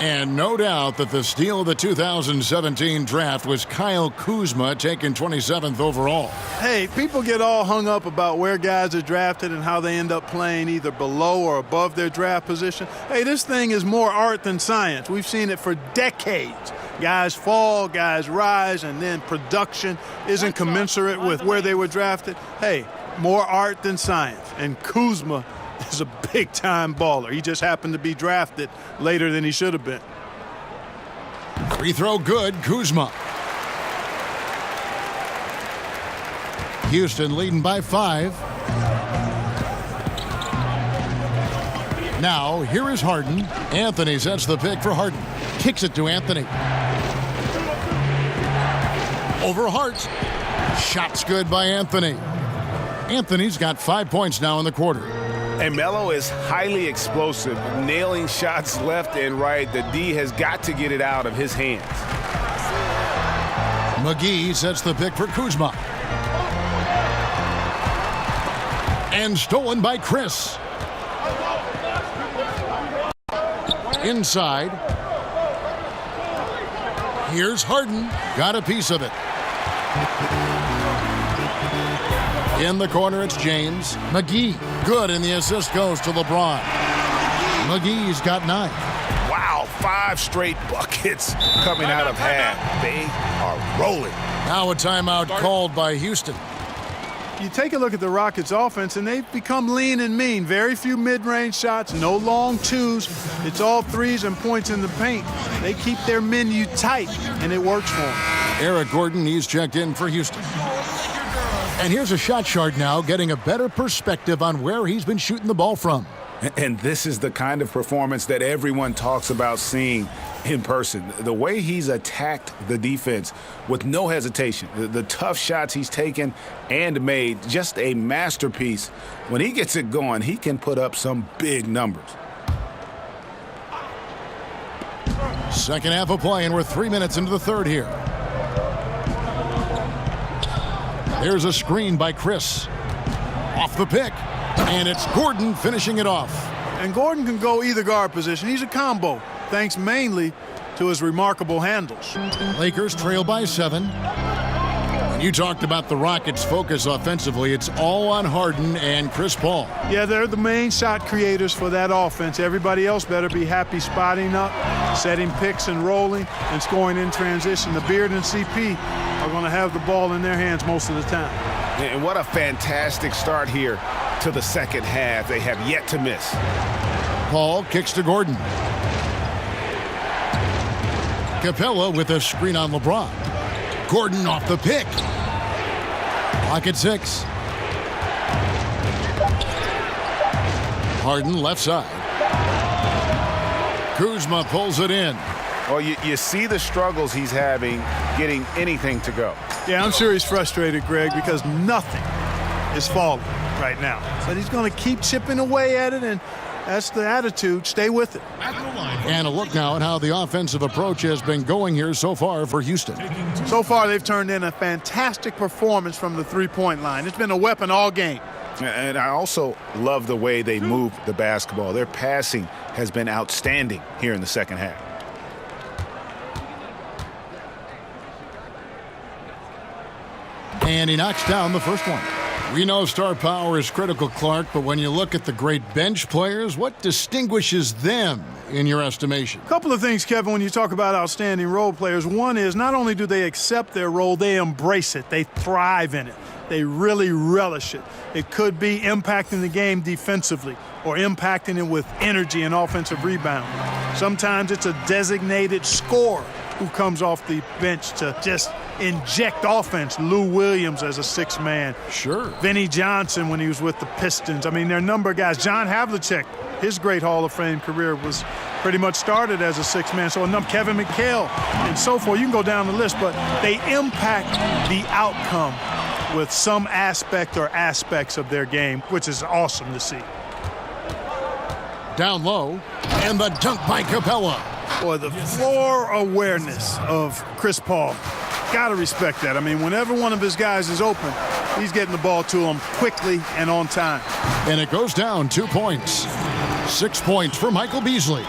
And no doubt that the steal of the 2017 draft was Kyle Kuzma, taken 27th overall. Hey, people get all hung up about where guys are drafted and how they end up playing either below or above their draft position. Hey, this thing is more art than science. We've seen it for decades. Guys fall, guys rise, and then production isn't commensurate with where they were drafted. Hey, more art than science. And Kuzma is a big-time baller. He just happened to be drafted later than he should have been. Free throw good, Kuzma. Houston leading by 5. Now, here is Harden. Anthony sets the pick for Harden. Kicks it to Anthony. Over Hart. Shots good by Anthony. Anthony's got 5 points now in the quarter. And Melo is highly explosive, nailing shots left and right. The D has got to get it out of his hands. McGee sets the pick for Kuzma. And stolen by Chris. Inside. Here's Harden. Got a piece of it. In the corner, it's James. McGee. Good, and the assist goes to LeBron. McGee's got 9. Wow, 5 straight buckets coming out of half. They are rolling. Now a timeout called by Houston. You take a look at the Rockets' offense, and they've become lean and mean. Very few mid-range shots, no long twos. It's all threes and points in the paint. They keep their menu tight, and it works for them. Eric Gordon, he's checked in for Houston. And here's a shot chart now, getting a better perspective on where he's been shooting the ball from. And this is the kind of performance that everyone talks about seeing in person. The way he's attacked the defense with no hesitation. The tough shots he's taken and made, just a masterpiece. When he gets it going, he can put up some big numbers. Second half of play, and we're 3 minutes into the third here. There's a screen by Chris. Off the pick. And it's Gordon finishing it off. And Gordon can go either guard position. He's a combo, thanks mainly to his remarkable handles. Lakers trail by 7. You talked about the Rockets' focus offensively. It's all on Harden and Chris Paul. Yeah, they're the main shot creators for that offense. Everybody else better be happy spotting up, setting picks and rolling, and scoring in transition. The Beard and CP are going to have the ball in their hands most of the time. And what a fantastic start here to the second half. They have yet to miss. Paul kicks to Gordon. Capella with a screen on LeBron. Gordon off the pick. Clock at 6. Harden left side. Kuzma pulls it in. Well, you see the struggles he's having getting anything to go. Yeah, I'm sure he's frustrated, Greg, because nothing is falling right now. But he's going to keep chipping away at it, and that's the attitude. Stay with it. And a look now at how the offensive approach has been going here so far for Houston. So far, they've turned in a fantastic performance from the three-point line. It's been a weapon all game. And I also love the way they move the basketball. Their passing has been outstanding here in the second half. And he knocks down the first one. We know star power is critical, Clark, but when you look at the great bench players, what distinguishes them in your estimation? A couple of things, Kevin, when you talk about outstanding role players. One is not only do they accept their role, they embrace it. They thrive in it. They really relish it. It could be impacting the game defensively or impacting it with energy and offensive rebound. Sometimes it's a designated scorer who comes off the bench to just inject offense. Lou Williams as a sixth man. Sure. Vinnie Johnson when he was with the Pistons. I mean, there are a number of guys. John Havlicek, his great Hall of Fame career was pretty much started as a sixth man. So Kevin McHale and so forth. You can go down the list, but they impact the outcome with some aspect or aspects of their game, which is awesome to see. Down low, and the dunk by Capella. Boy, the floor awareness of Chris Paul. Got to respect that. I mean, whenever one of his guys is open, he's getting the ball to him quickly and on time. And it goes down 2 points. 6 points for Michael Beasley.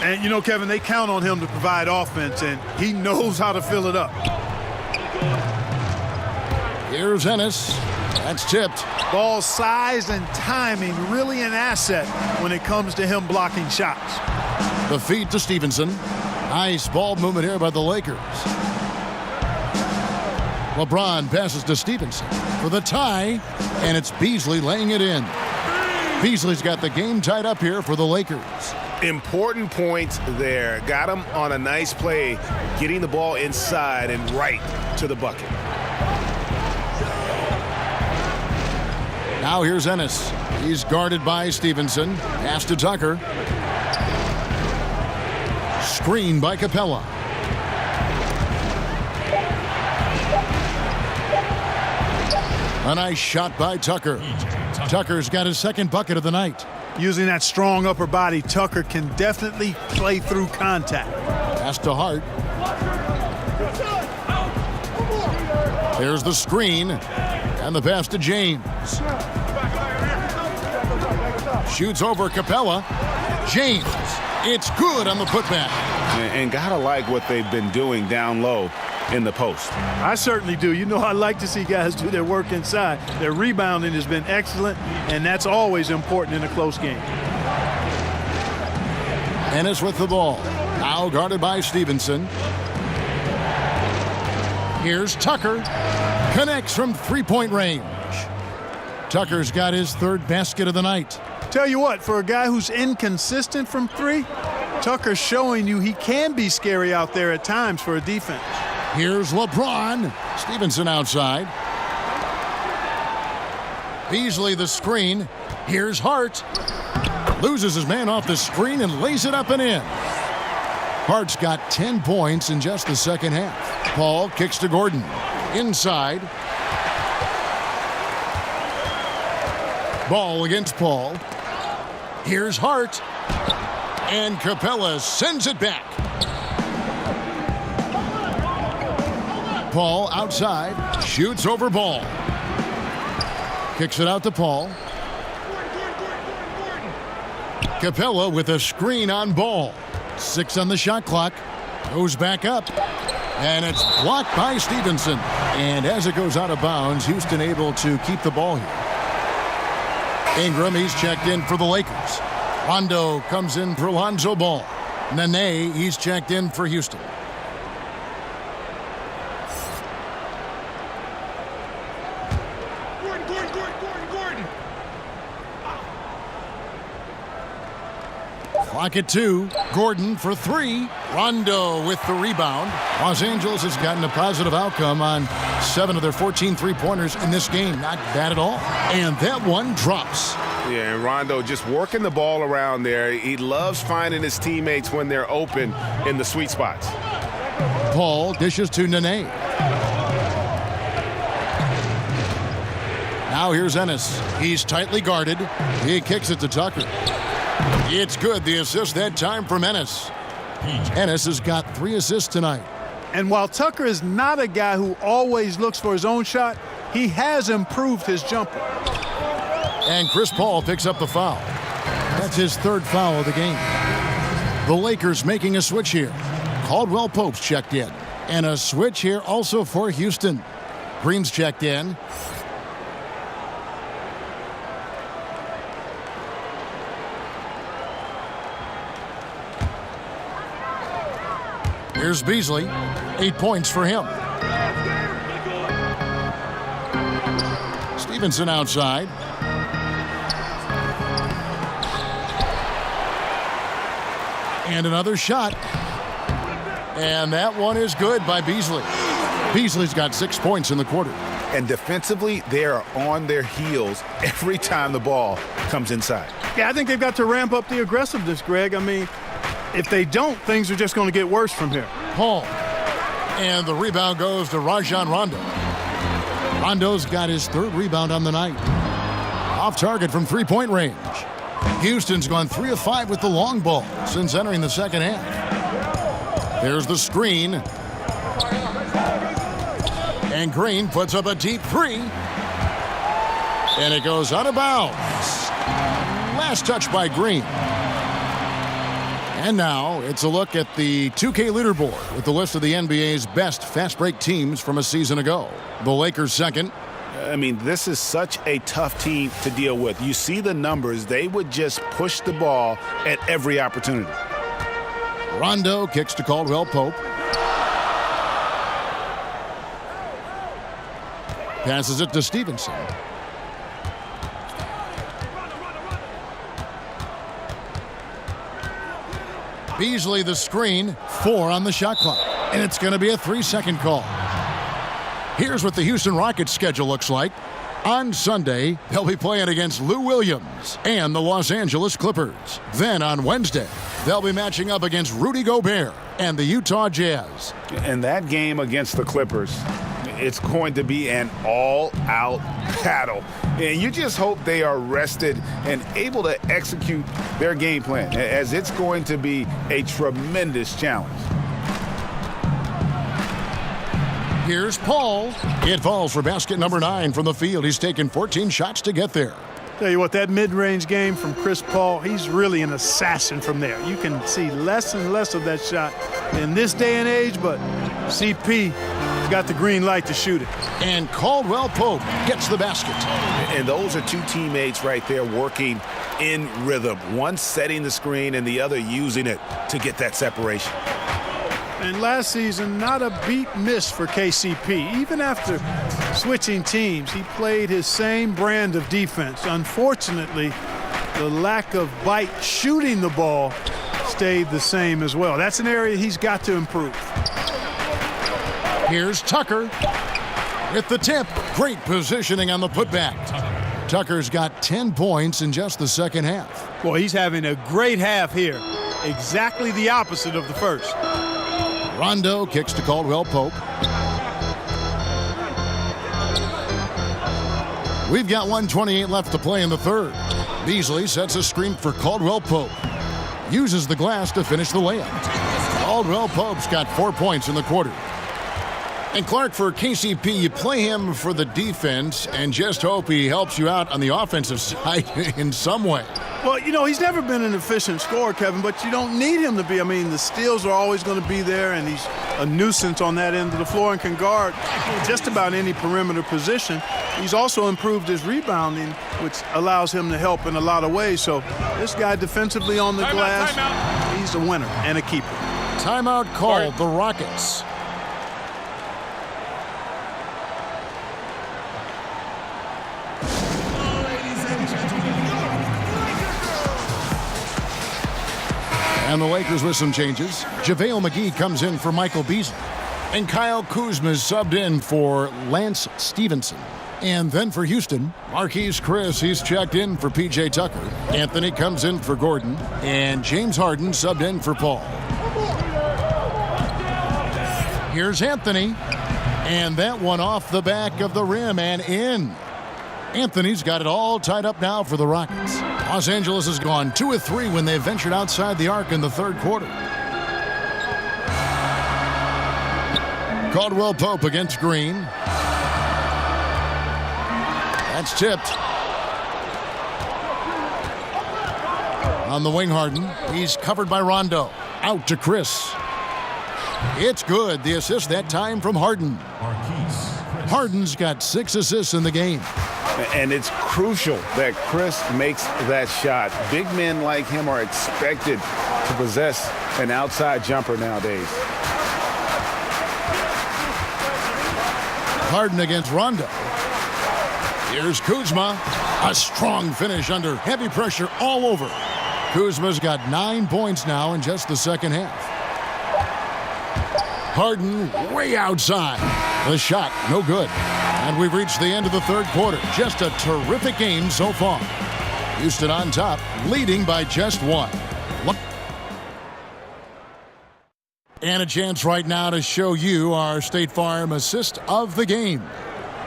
And, you know, Kevin, they count on him to provide offense, and he knows how to fill it up. Here's Ennis. That's tipped. Ball size and timing really an asset when it comes to him blocking shots. The feed to Stevenson. Nice ball movement here by the Lakers. LeBron passes to Stevenson for the tie, and it's Beasley laying it in. Beasley's got the game tied up here for the Lakers. Important points there. Got him on a nice play, getting the ball inside and right to the bucket. Now here's Ennis. He's guarded by Stevenson. Pass to Tucker. Screen by Capella. A nice shot by Tucker. Tucker's got his second bucket of the night. Using that strong upper body, Tucker can definitely play through contact. Pass to Hart. There's the screen. And the pass to James. Shoots over Capella. James. It's good on the putback. And gotta like what they've been doing down low in the post. I certainly do. You know, I like to see guys do their work inside. Their rebounding has been excellent, and that's always important in a close game. Ennis with the ball. Now guarded by Stevenson. Here's Tucker. Connects from three-point range. Tucker's got his third basket of the night. Tell you what, for a guy who's inconsistent from three, Tucker's showing you he can be scary out there at times for a defense. Here's LeBron. Stevenson outside. Beasley the screen. Here's Hart. Loses his man off the screen and lays it up and in. Hart's got 10 points in just the second half. Paul kicks to Gordon. Inside. Ball against Paul. Here's Hart. And Capella sends it back. Paul outside. Shoots over Ball. Kicks it out to Paul. Capella with a screen on Ball. 6 on the shot clock. Goes back up. And it's blocked by Stevenson. And as it goes out of bounds, Houston able to keep the ball here. Ingram, he's checked in for the Lakers. Rondo comes in for Lonzo Ball. Nene, he's checked in for Houston. Gordon. Clock at 2. Gordon for 3. Rondo with the rebound. Los Angeles has gotten a positive outcome on 7 of their 14 three-pointers in this game. Not bad at all. And that one drops. Yeah, and Rondo just working the ball around there. He loves finding his teammates when they're open in the sweet spots. Paul dishes to Nene. Now here's Ennis. He's tightly guarded. He kicks it to Tucker. It's good. The assist that time from Ennis. Ennis has got 3 assists tonight. And while Tucker is not a guy who always looks for his own shot, he has improved his jumper. And Chris Paul picks up the foul. That's his 3rd foul of the game. The Lakers making a switch here. Caldwell Pope's checked in. And a switch here also for Houston. Green's checked in. Here's Beasley. 8 points for him. Stevenson outside. And another shot. And that one is good by Beasley. Beasley's got 6 points in the quarter. And defensively, they are on their heels every time the ball comes inside. Yeah, I think they've got to ramp up the aggressiveness, Greg. I mean, if they don't, things are just going to get worse from here. Paul. And the rebound goes to Rajon Rondo. Rondo's got his 3rd rebound on the night. Off target from 3-point range. Houston's gone 3 of 5 with the long ball since entering the second half. There's the screen. And Green puts up a deep 3. And it goes out of bounds. Last touch by Green. And now it's a look at the 2K leaderboard with the list of the NBA's best fast break teams from a season ago. The Lakers second. I mean, this is such a tough team to deal with. You see the numbers. They would just push the ball at every opportunity. Rondo kicks to Caldwell Pope. Passes it to Stevenson. Beasley the screen. 4 on the shot clock. And it's going to be a 3-second call. Here's what the Houston Rockets schedule looks like. On Sunday, they'll be playing against Lou Williams and the Los Angeles Clippers. Then on Wednesday, they'll be matching up against Rudy Gobert and the Utah Jazz. And that game against the Clippers, it's going to be an all-out battle. And you just hope they are rested and able to execute their game plan, as it's going to be a tremendous challenge. Here's Paul. It falls for basket number 9 from the field. He's taken 14 shots to get there. Tell you what, that mid-range game from Chris Paul, he's really an assassin from there. You can see less and less of that shot in this day and age, but CP got the green light to shoot it. And Caldwell Pope gets the basket. And those are 2 teammates right there working in rhythm. One setting the screen and the other using it to get that separation. And last season, not a beat missed for KCP. Even after switching teams, he played his same brand of defense. Unfortunately, the lack of bite shooting the ball stayed the same as well. That's an area he's got to improve. Here's Tucker with the tip. Great positioning on the putback. Tucker's got 10 points in just the second half. Well, he's having a great half here. Exactly the opposite of the first. Rondo kicks to Caldwell Pope. We've got 1:28 left to play in the third. Beasley sets a screen for Caldwell Pope. Uses the glass to finish the layup. Caldwell Pope's got 4 points in the quarter. And Clark, for KCP, you play him for the defense and just hope he helps you out on the offensive side in some way. Well, you know, he's never been an efficient scorer, Kevin, but you don't need him to be. I mean, the steals are always going to be there, and he's a nuisance on that end of the floor and can guard just about any perimeter position. He's also improved his rebounding, which allows him to help in a lot of ways. So this guy defensively on the glass, he's a winner and a keeper. Timeout called, the Rockets. And the Lakers with some changes. JaVale McGee comes in for Michael Beasley. And Kyle Kuzma is subbed in for Lance Stevenson. And then for Houston, Marquise Chris, he's checked in for P.J. Tucker. Anthony comes in for Gordon. And James Harden subbed in for Paul. Here's Anthony. And that one off the back of the rim and in. Anthony's got it all tied up now for the Rockets. Los Angeles has gone 2 of 3 when they ventured outside the arc in the third quarter. Caldwell Pope against Green. That's tipped. On the wing, Harden. He's covered by Rondo. Out to Chris. It's good. The assist that time from Harden. Harden's got 6 assists in the game. And it's crucial that Chris makes that shot. Big men like him are expected to possess an outside jumper nowadays. Harden against Rondo. Here's Kuzma. A strong finish under heavy pressure all over. Kuzma's got 9 points now in just the second half. Harden way outside. The shot, no good. And we've reached the end of the third quarter. Just a terrific game so far. Houston on top, leading by just 1. And a chance right now to show you our State Farm assist of the game.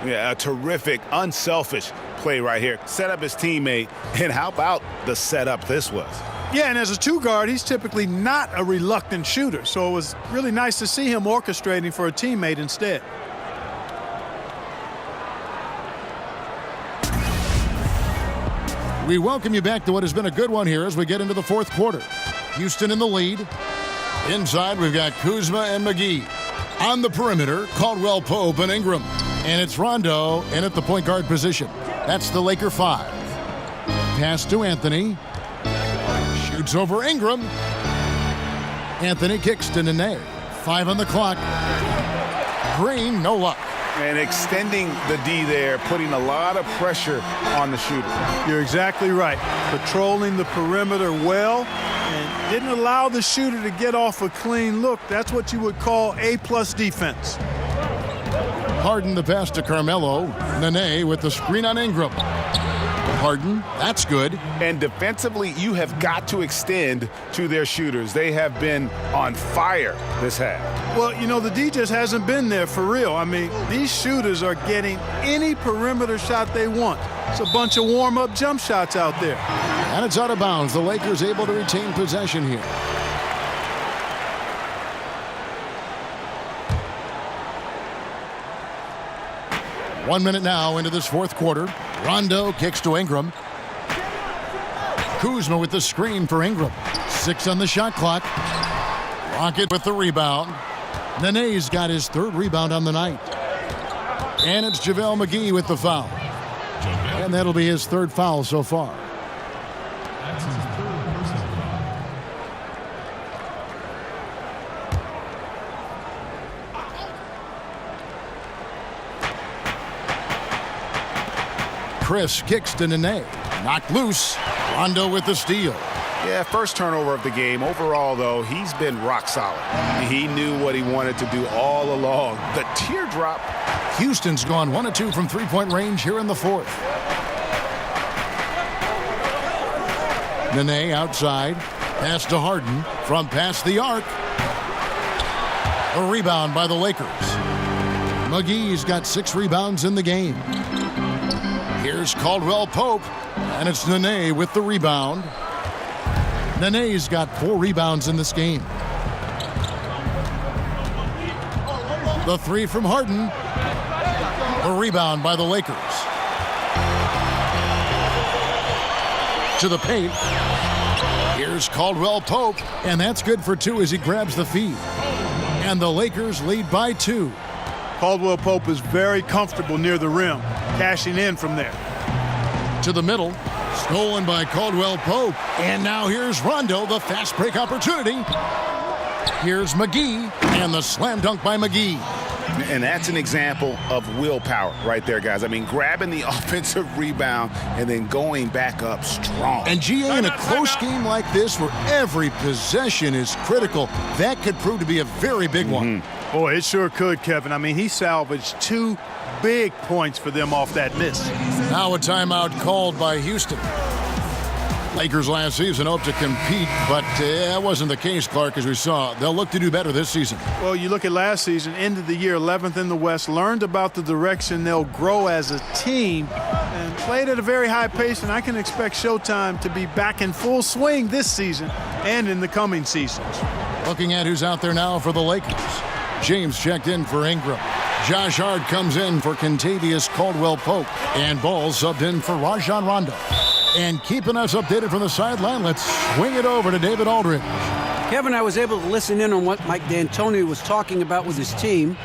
Yeah, a terrific, unselfish play right here. Set up his teammate, and how about the setup this was? Yeah, and as a 2 guard, he's typically not a reluctant shooter. So it was really nice to see him orchestrating for a teammate instead. We welcome you back to what has been a good one here as we get into the fourth quarter. Houston in the lead. Inside, we've got Kuzma and McGee. On the perimeter, Caldwell Pope and Ingram. And it's Rondo in at the point guard position. That's the Laker 5. Pass to Anthony. Shoots over Ingram. Anthony kicks to Nene. 5 on the clock. Green, no luck. And extending the D there, putting a lot of pressure on the shooter. You're exactly right. Patrolling the perimeter well and didn't allow the shooter to get off a clean look. That's what you would call A+ defense. Harden the pass to Carmelo. Nene with the screen on Ingram. Harden, that's good. And defensively, you have got to extend to their shooters. They have been on fire this half. Well, you know, the D just hasn't been there for real. I mean, these shooters are getting any perimeter shot they want. It's a bunch of warm-up jump shots out there. And it's out of bounds. The Lakers able to retain possession here. One minute now into this fourth quarter. Rondo kicks to Ingram. Kuzma with the screen for Ingram. 6 on the shot clock. Rocket with the rebound. Nene's got his 3rd rebound on the night. And it's JaVale McGee with the foul. And that'll be his 3rd foul so far. Chris kicks to Nene. Knocked loose. Rondo with the steal. Yeah, first turnover of the game. Overall, though, he's been rock solid. He knew what he wanted to do all along. The teardrop. Houston's gone 1 of 2 from 3-point range here in the fourth. Nene outside. Pass to Harden from past the arc. A rebound by the Lakers. McGee's got 6 rebounds in the game. Here's Caldwell Pope, and it's Nene with the rebound. Nene's got 4 rebounds in this game. The 3 from Harden. A rebound by the Lakers. To the paint. Here's Caldwell Pope, and that's good for 2 as he grabs the feed. And the Lakers lead by 2. Caldwell Pope is very comfortable near the rim, cashing in from there. To the middle. Stolen by Caldwell Pope. And now here's Rondo, the fast break opportunity. Here's McGee, and the slam dunk by McGee. And that's an example of willpower right there, guys. I mean, grabbing the offensive rebound and then going back up strong. And GA, in a close game like this where every possession is critical, that could prove to be a very big one. Boy, it sure could, Kevin. I mean, he salvaged 2 big points for them off that miss. Now a timeout called by Houston. Lakers last season hoped to compete, but that wasn't the case, Clark, as we saw. They'll look to do better this season. Well, you look at last season, ended the year 11th in the West, learned about the direction they'll grow as a team, and played at a very high pace, and I can expect Showtime to be back in full swing this season and in the coming seasons. Looking at who's out there now for the Lakers. James checked in for Ingram. Josh Hart comes in for Kentavious Caldwell-Pope. And Ball subbed in for Rajon Rondo. And keeping us updated from the sideline, let's swing it over to David Aldridge. Kevin, I was able to listen in on what Mike D'Antoni was talking about with his team.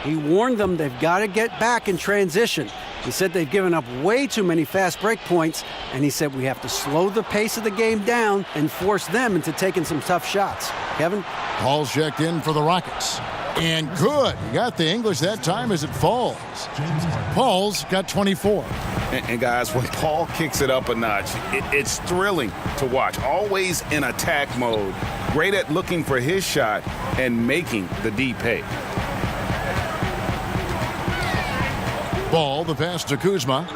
He warned them they've got to get back in transition. He said they've given up way too many fast break points, and he said we have to slow the pace of the game down and force them into taking some tough shots. Kevin? Paul's checked in for the Rockets. And good. He got the English that time as it falls. Paul's got 24. And guys, when Paul kicks it up a notch, it's thrilling to watch. Always in attack mode. Great at looking for his shot and making the D pay. Ball, the pass to Kuzma.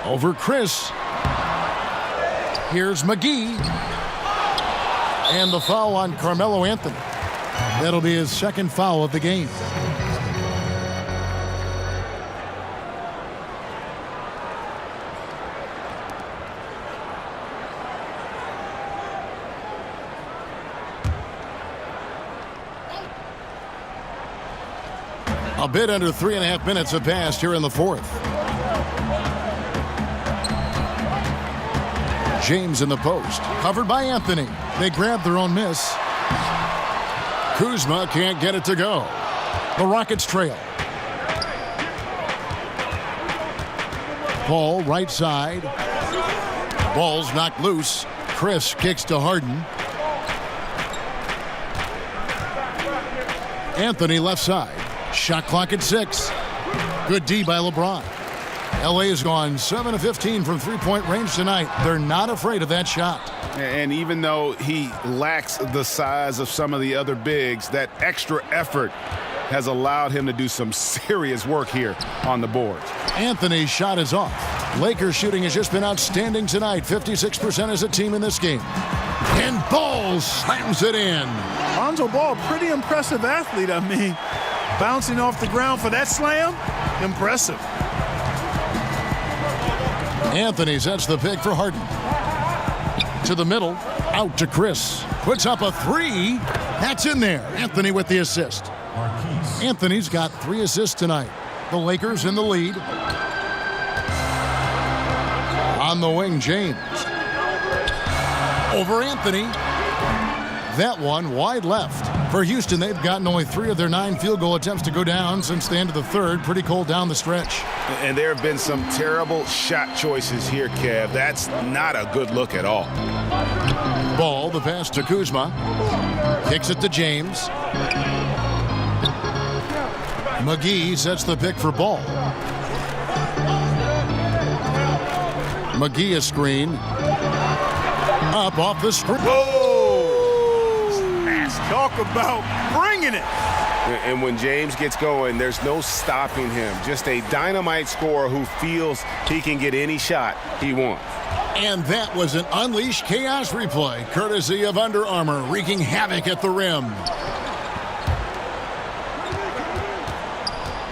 Over Chris. Here's McGee. And the foul on Carmelo Anthony. That'll be his second foul of the game. A bit under 3.5 minutes have passed here in the fourth. James in the post, covered by Anthony. They grab their own miss. Kuzma can't get it to go. The Rockets trail. Paul right side. Ball's knocked loose. Chris kicks to Harden. Anthony left side. Shot clock at 6. Good D by LeBron. LA has gone 7 of 15 from three-point range tonight. They're not afraid of that shot. And even though he lacks the size of some of the other bigs, that extra effort has allowed him to do some serious work here on the board. Anthony's shot is off. Lakers shooting has just been outstanding tonight. 56% as a team in this game. And Ball slams it in. Lonzo Ball, pretty impressive athlete. I mean, bouncing off the ground for that slam, impressive. Anthony sets the pick for Harden. To the middle, out to Chris. Puts up a 3. That's in there. Anthony with the assist. Anthony's got 3 assists tonight. The Lakers in the lead. On the wing, James. Over Anthony. That one wide left. For Houston, they've gotten only 3 of their 9 field goal attempts to go down since the end of the third. Pretty cold down the stretch. And there have been some terrible shot choices here, Kev. That's not a good look at all. Ball, the pass to Kuzma. Kicks it to James. McGee sets the pick for Ball. McGee a screen. Up off the screen. Whoa! Talk about bringing it. And when James gets going, there's no stopping him. Just a dynamite scorer who feels he can get any shot he wants. And that was an Unleash Chaos replay, courtesy of Under Armour, wreaking havoc at the rim.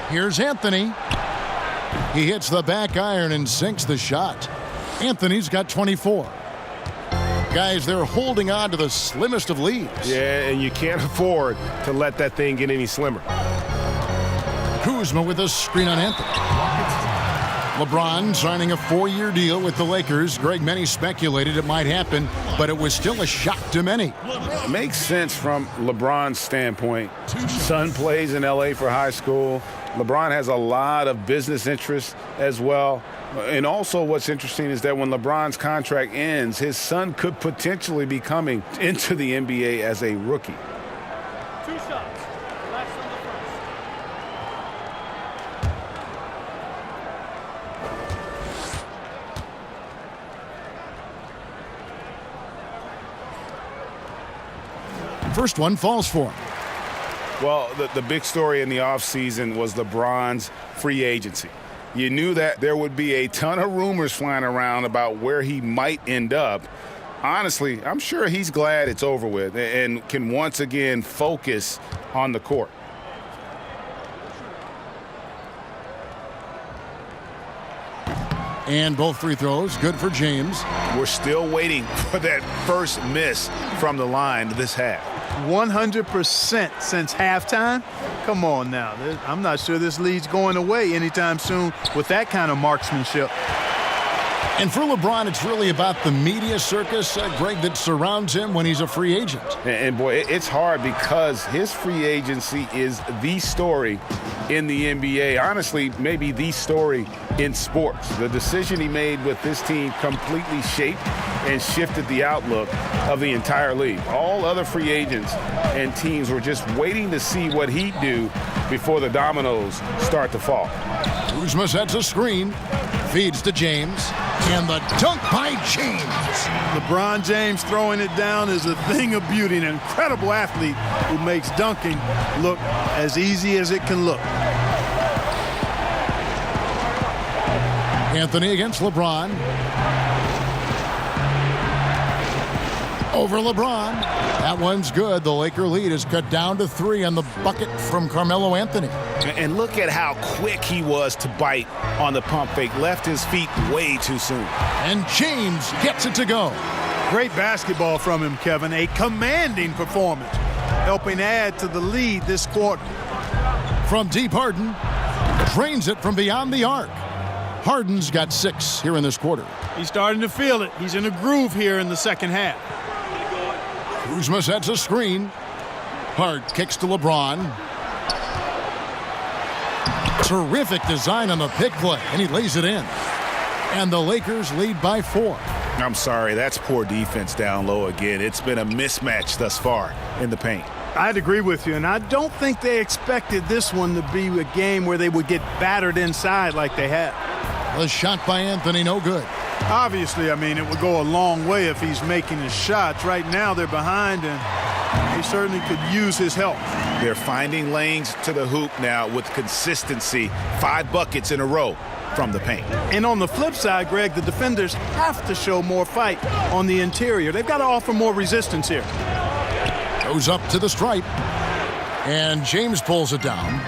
Here's Anthony. He hits the back iron and sinks the shot. Anthony's got 24. Guys, they're holding on to the slimmest of leads. Yeah, and you can't afford to let that thing get any slimmer. Kuzma with a screen on Anthony. LeBron signing a 4-year deal with the Lakers. Greg, many speculated it might happen, but it was still a shock to many. It makes sense from LeBron's standpoint. Son plays in L.A. for high school. LeBron has a lot of business interests as well. And also what's interesting is that when LeBron's contract ends, his son could potentially be coming into the NBA as a rookie. 2 shots. Last on the First one falls for him. Well, the big story in the offseason was LeBron's free agency. You knew that there would be a ton of rumors flying around about where he might end up. Honestly, I'm sure he's glad it's over with and can once again focus on the court. And both free throws good for James. We're still waiting for that first miss from the line this half. 100% since halftime. Come on now. I'm not sure this lead's going away anytime soon with that kind of marksmanship. And for LeBron, it's really about the media circus, Greg, that surrounds him when he's a free agent. And boy, it's hard because his free agency is the story in the NBA. Honestly, maybe the story in sports. The decision he made with this team completely shaped and shifted the outlook of the entire league. All other free agents and teams were just waiting to see what he'd do before the dominoes start to fall. Kuzma sets a screen, feeds to James, and the dunk by James. LeBron James throwing it down is a thing of beauty, an incredible athlete who makes dunking look as easy as it can look. Anthony against LeBron. Over LeBron. That one's good. The Laker lead is cut down to 3 on the bucket from Carmelo Anthony. And look at how quick he was to bite on the pump fake. Left his feet way too soon. And James gets it to go. Great basketball from him, Kevin. A commanding performance, helping add to the lead this quarter. From deep, Harden drains it from beyond the arc. Harden's got 6 here in this quarter. He's starting to feel it. He's in a groove here in the second half. Kuzma sets a screen. Hart kicks to LeBron. Terrific design on the pick play, and he lays it in. And the Lakers lead by 4. I'm sorry, that's poor defense down low again. It's been a mismatch thus far in the paint. I'd agree with you, and I don't think they expected this one to be a game where they would get battered inside like they have. The shot by Anthony, no good. Obviously, I mean, it would go a long way if he's making his shots. Right now, they're behind, and they certainly could use his help. They're finding lanes to the hoop now with consistency. 5 buckets in a row from the paint. And on the flip side, Greg, the defenders have to show more fight on the interior. They've got to offer more resistance here. Goes up to the stripe, and James pulls it down.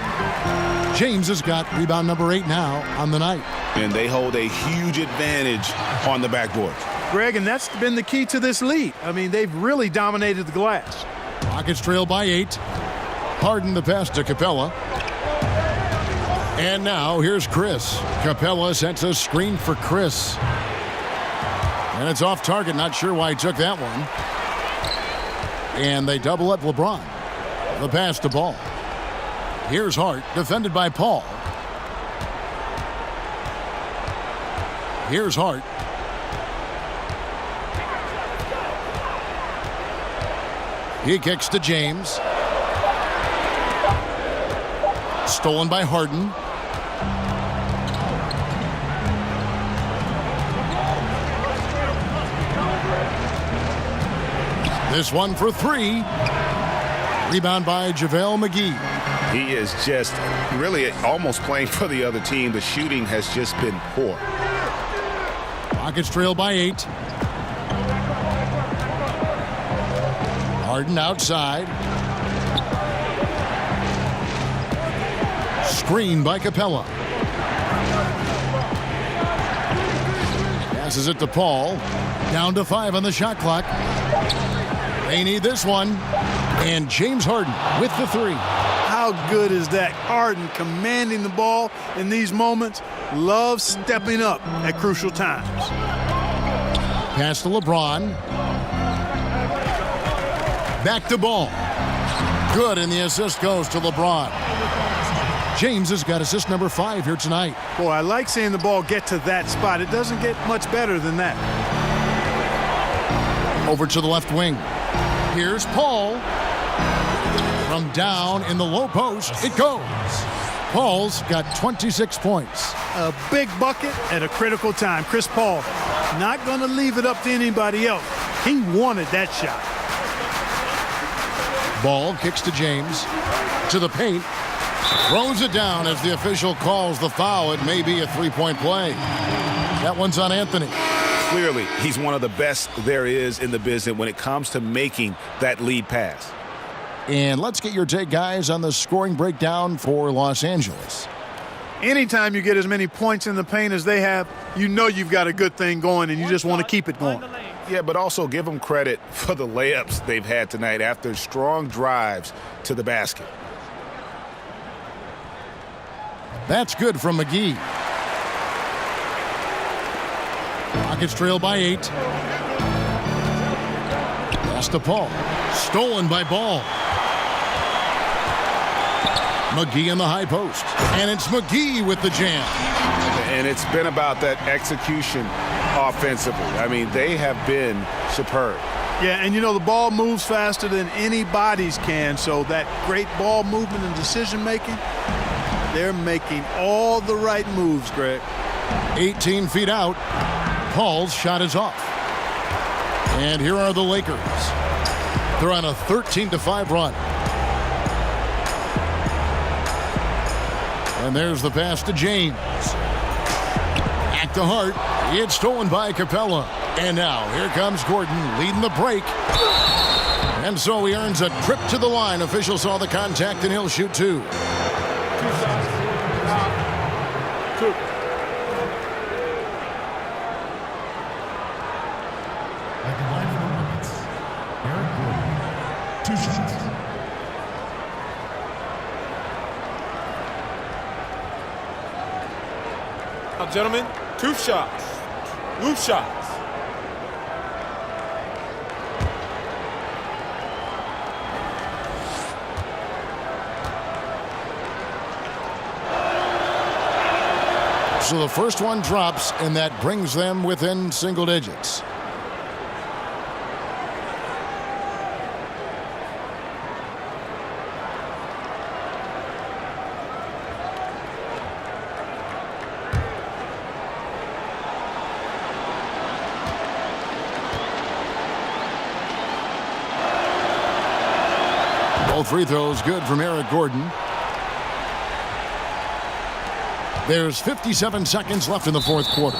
James has got rebound number 8 now on the night. And they hold a huge advantage on the backboard. Greg, and that's been the key to this lead. I mean, they've really dominated the glass. Rockets trail by 8. Harden the pass to Capella. And now here's Chris. Capella sets a screen for Chris. And it's off target. Not sure why he took that one. And they double up LeBron. The pass to Ball. Here's Hart, defended by Paul. Here's Hart. He kicks to James. Stolen by Harden. This one for 3. Rebound by JaVale McGee. He is just really almost playing for the other team. The shooting has just been poor. Rockets trail by 8. Harden outside. Screen by Capella. Passes it to Paul. Down to 5 on the shot clock. They need this one. And James Harden with the 3. How good is that? Harden commanding the ball in these moments. love stepping up at crucial times. Pass to LeBron. Back to Ball. Good, and the assist goes to LeBron. James has got assist number 5 here tonight. Boy, I like seeing the ball get to that spot. It doesn't get much better than that. Over to the left wing. Here's Paul. From down in the low post, it goes. Paul's got 26 points. A big bucket at a critical time. Chris Paul not going to leave it up to anybody else. He wanted that shot. Ball kicks to James. To the paint. Throws it down as the official calls the foul. It may be a three-point play. That one's on Anthony. Clearly, he's one of the best there is in the business when it comes to making that lead pass. And let's get your take, guys, on the scoring breakdown for Los Angeles. Anytime you get as many points in the paint as they have, you know you've got a good thing going, and you just want to keep it going. Yeah, but also give them credit for the layups they've had tonight after strong drives to the basket. That's good from McGee. Rockets trail by 8. Pass to Paul. Stolen by Ball. McGee in the high post. And it's McGee with the jam. And it's been about that execution offensively. I mean, they have been superb. Yeah, and you know, the ball moves faster than anybody's can, so that great ball movement and decision-making, they're making all the right moves, Greg. 18 feet out. Paul's shot is off. And here are the Lakers. They're on a 13-5 run. And there's the pass to James. Back to Hart. It's stolen by Capella. And now here comes Gordon leading the break. And so he earns a trip to the line. Official saw the contact and he'll shoot 2. 2 shots. 2. At the line for the Rockets, Eric Gordon, 2 shots. Now, gentlemen, 2 shots. Loose shots. So the first one drops, and that brings them within single digits. Both free throws good from Eric Gordon. There's 57 seconds left in the fourth quarter.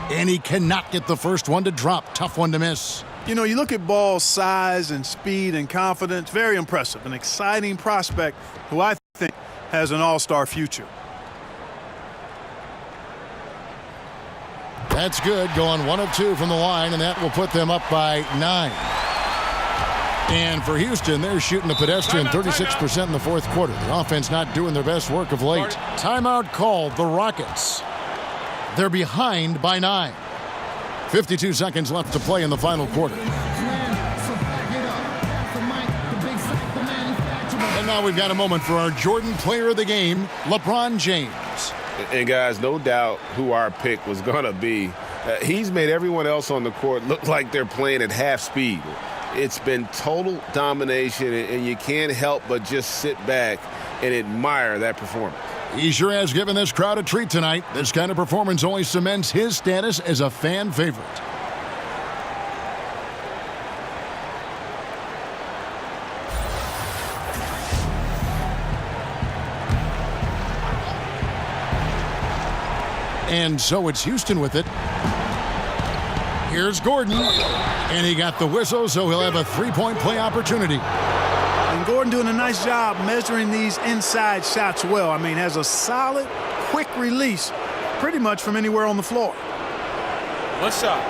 And he cannot get the first one to drop. Tough one to miss. You know, you look at Ball's size and speed and confidence, very impressive. An exciting prospect who I think has an all-star future. That's good, going 1 of 2 from the line, and that will put them up by 9. And for Houston, they're shooting a pedestrian 36% in the fourth quarter. The offense not doing their best work of late. Timeout called, the Rockets. They're behind by 9. 52 seconds left to play in the final quarter. And now we've got a moment for our Jordan player of the game, LeBron James. And guys, no doubt who our pick was going to be. He's made everyone else on the court look like they're playing at half speed. It's been total domination, and you can't help but just sit back and admire that performance. He sure has given this crowd a treat tonight. This kind of performance only cements his status as a fan favorite. And so it's Houston with it. Here's Gordon, and he got the whistle, so he'll have a three-point play opportunity. And Gordon doing a nice job measuring these inside shots well. I mean, has a solid, quick release pretty much from anywhere on the floor. One shot.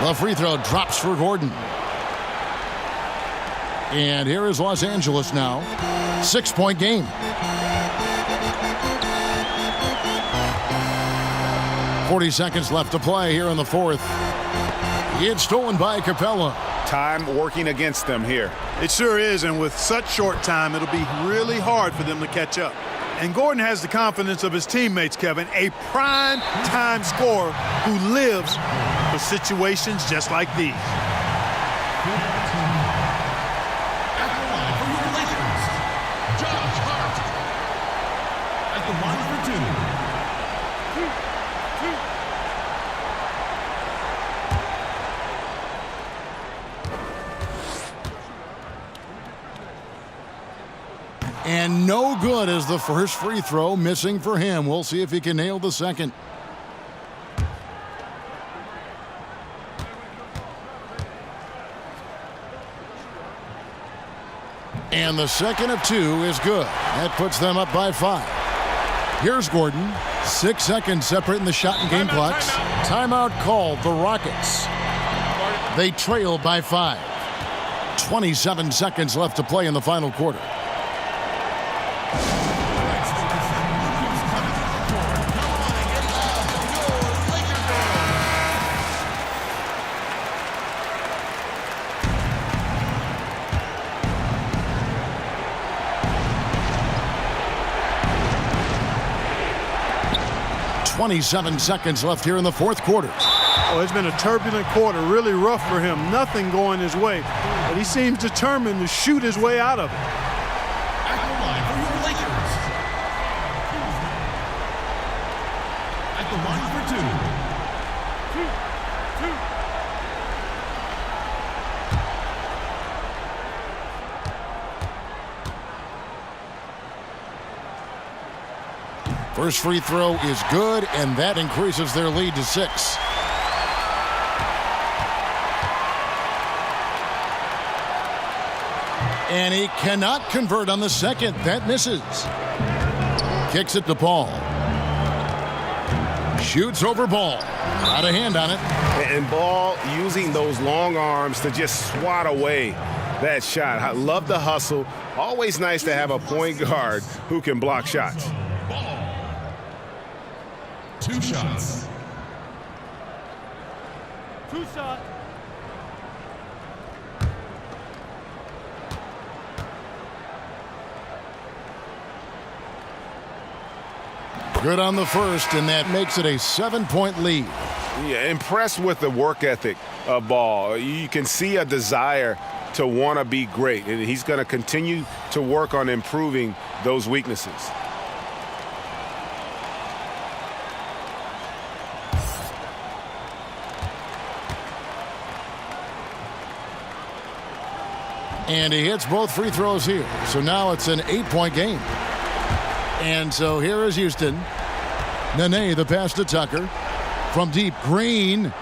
The free throw drops for Gordon. And here is Los Angeles now. 6-point game. 40 seconds left to play here in the fourth. It's stolen by Capella. Time working against them here. It sure is, and with such short time, it'll be really hard for them to catch up. And Gordon has the confidence of his teammates, Kevin, a prime-time scorer who lives for situations just like these. At the line for your Lakers, Josh Hart. At the line for two. And no good as the first free throw, missing for him. We'll see if he can nail the second. And the second of two is good. That puts them up by 5. Here's Gordon. 6 seconds separating the shot and game clocks. Timeout called the Rockets. They trail by 5. 27 seconds left to play in the final quarter. .27 seconds left here in the fourth quarter. Oh, it's been a turbulent quarter, really rough for him. Nothing going his way, but he seems determined to shoot his way out of it. At the line for your Lakers. At the line for two. First free throw is good, and that increases their lead to 6. And he cannot convert on the second. That misses. Kicks it to Paul. Shoots over Ball. Got a hand on it. And Ball using those long arms to just swat away that shot. I love the hustle. Always nice to have a point guard who can block shots. Ball. 2 shots. 2 shots. Good on the first, and that makes it a 7-point lead. Yeah, impressed with the work ethic of Ball. You can see a desire to want to be great, and he's going to continue to work on improving those weaknesses. And he hits both free throws here. So now it's an 8-point game. And so here is Houston. Nene, the pass to Tucker. From deep, Green.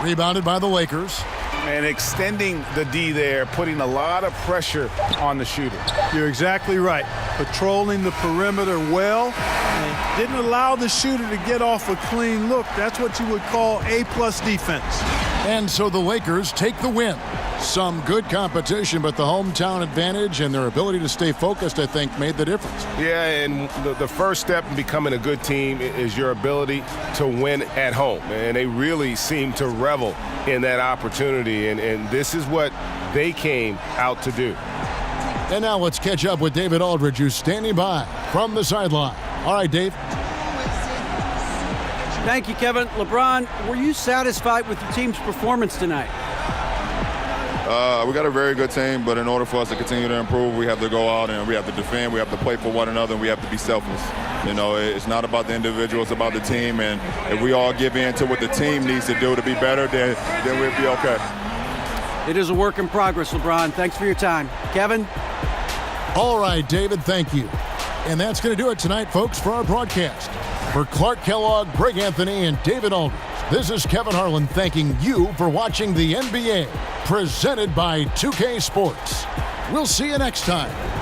Rebounded by the Lakers. And extending the D there, putting a lot of pressure on the shooter. You're exactly right. Patrolling the perimeter well and didn't allow the shooter to get off a clean look. That's what you would call A-plus defense. And so the Lakers take the win. Some good competition, but the hometown advantage and their ability to stay focused, I think, made the difference. Yeah, and the first step in becoming a good team is your ability to win at home. And they really seem to revel in that opportunity, and this is what they came out to do. And now let's catch up with David Aldridge, who's standing by from the sideline. All right, Dave. Thank you, Kevin. LeBron, were you satisfied with the team's performance tonight? We got a very good team, but in order for us to continue to improve, we have to go out and we have to defend, we have to play for one another, and we have to be selfless. You know, it's not about the individual, it's about the team, and if we all give in to what the team needs to do to be better, then we'll be okay. It is a work in progress, LeBron. Thanks for your time. Kevin? All right, David, thank you. And that's going to do it tonight, folks, for our broadcast. For Clark Kellogg, Greg Anthony, and David Aldridge, this is Kevin Harlan thanking you for watching the NBA, presented by 2K Sports. We'll see you next time.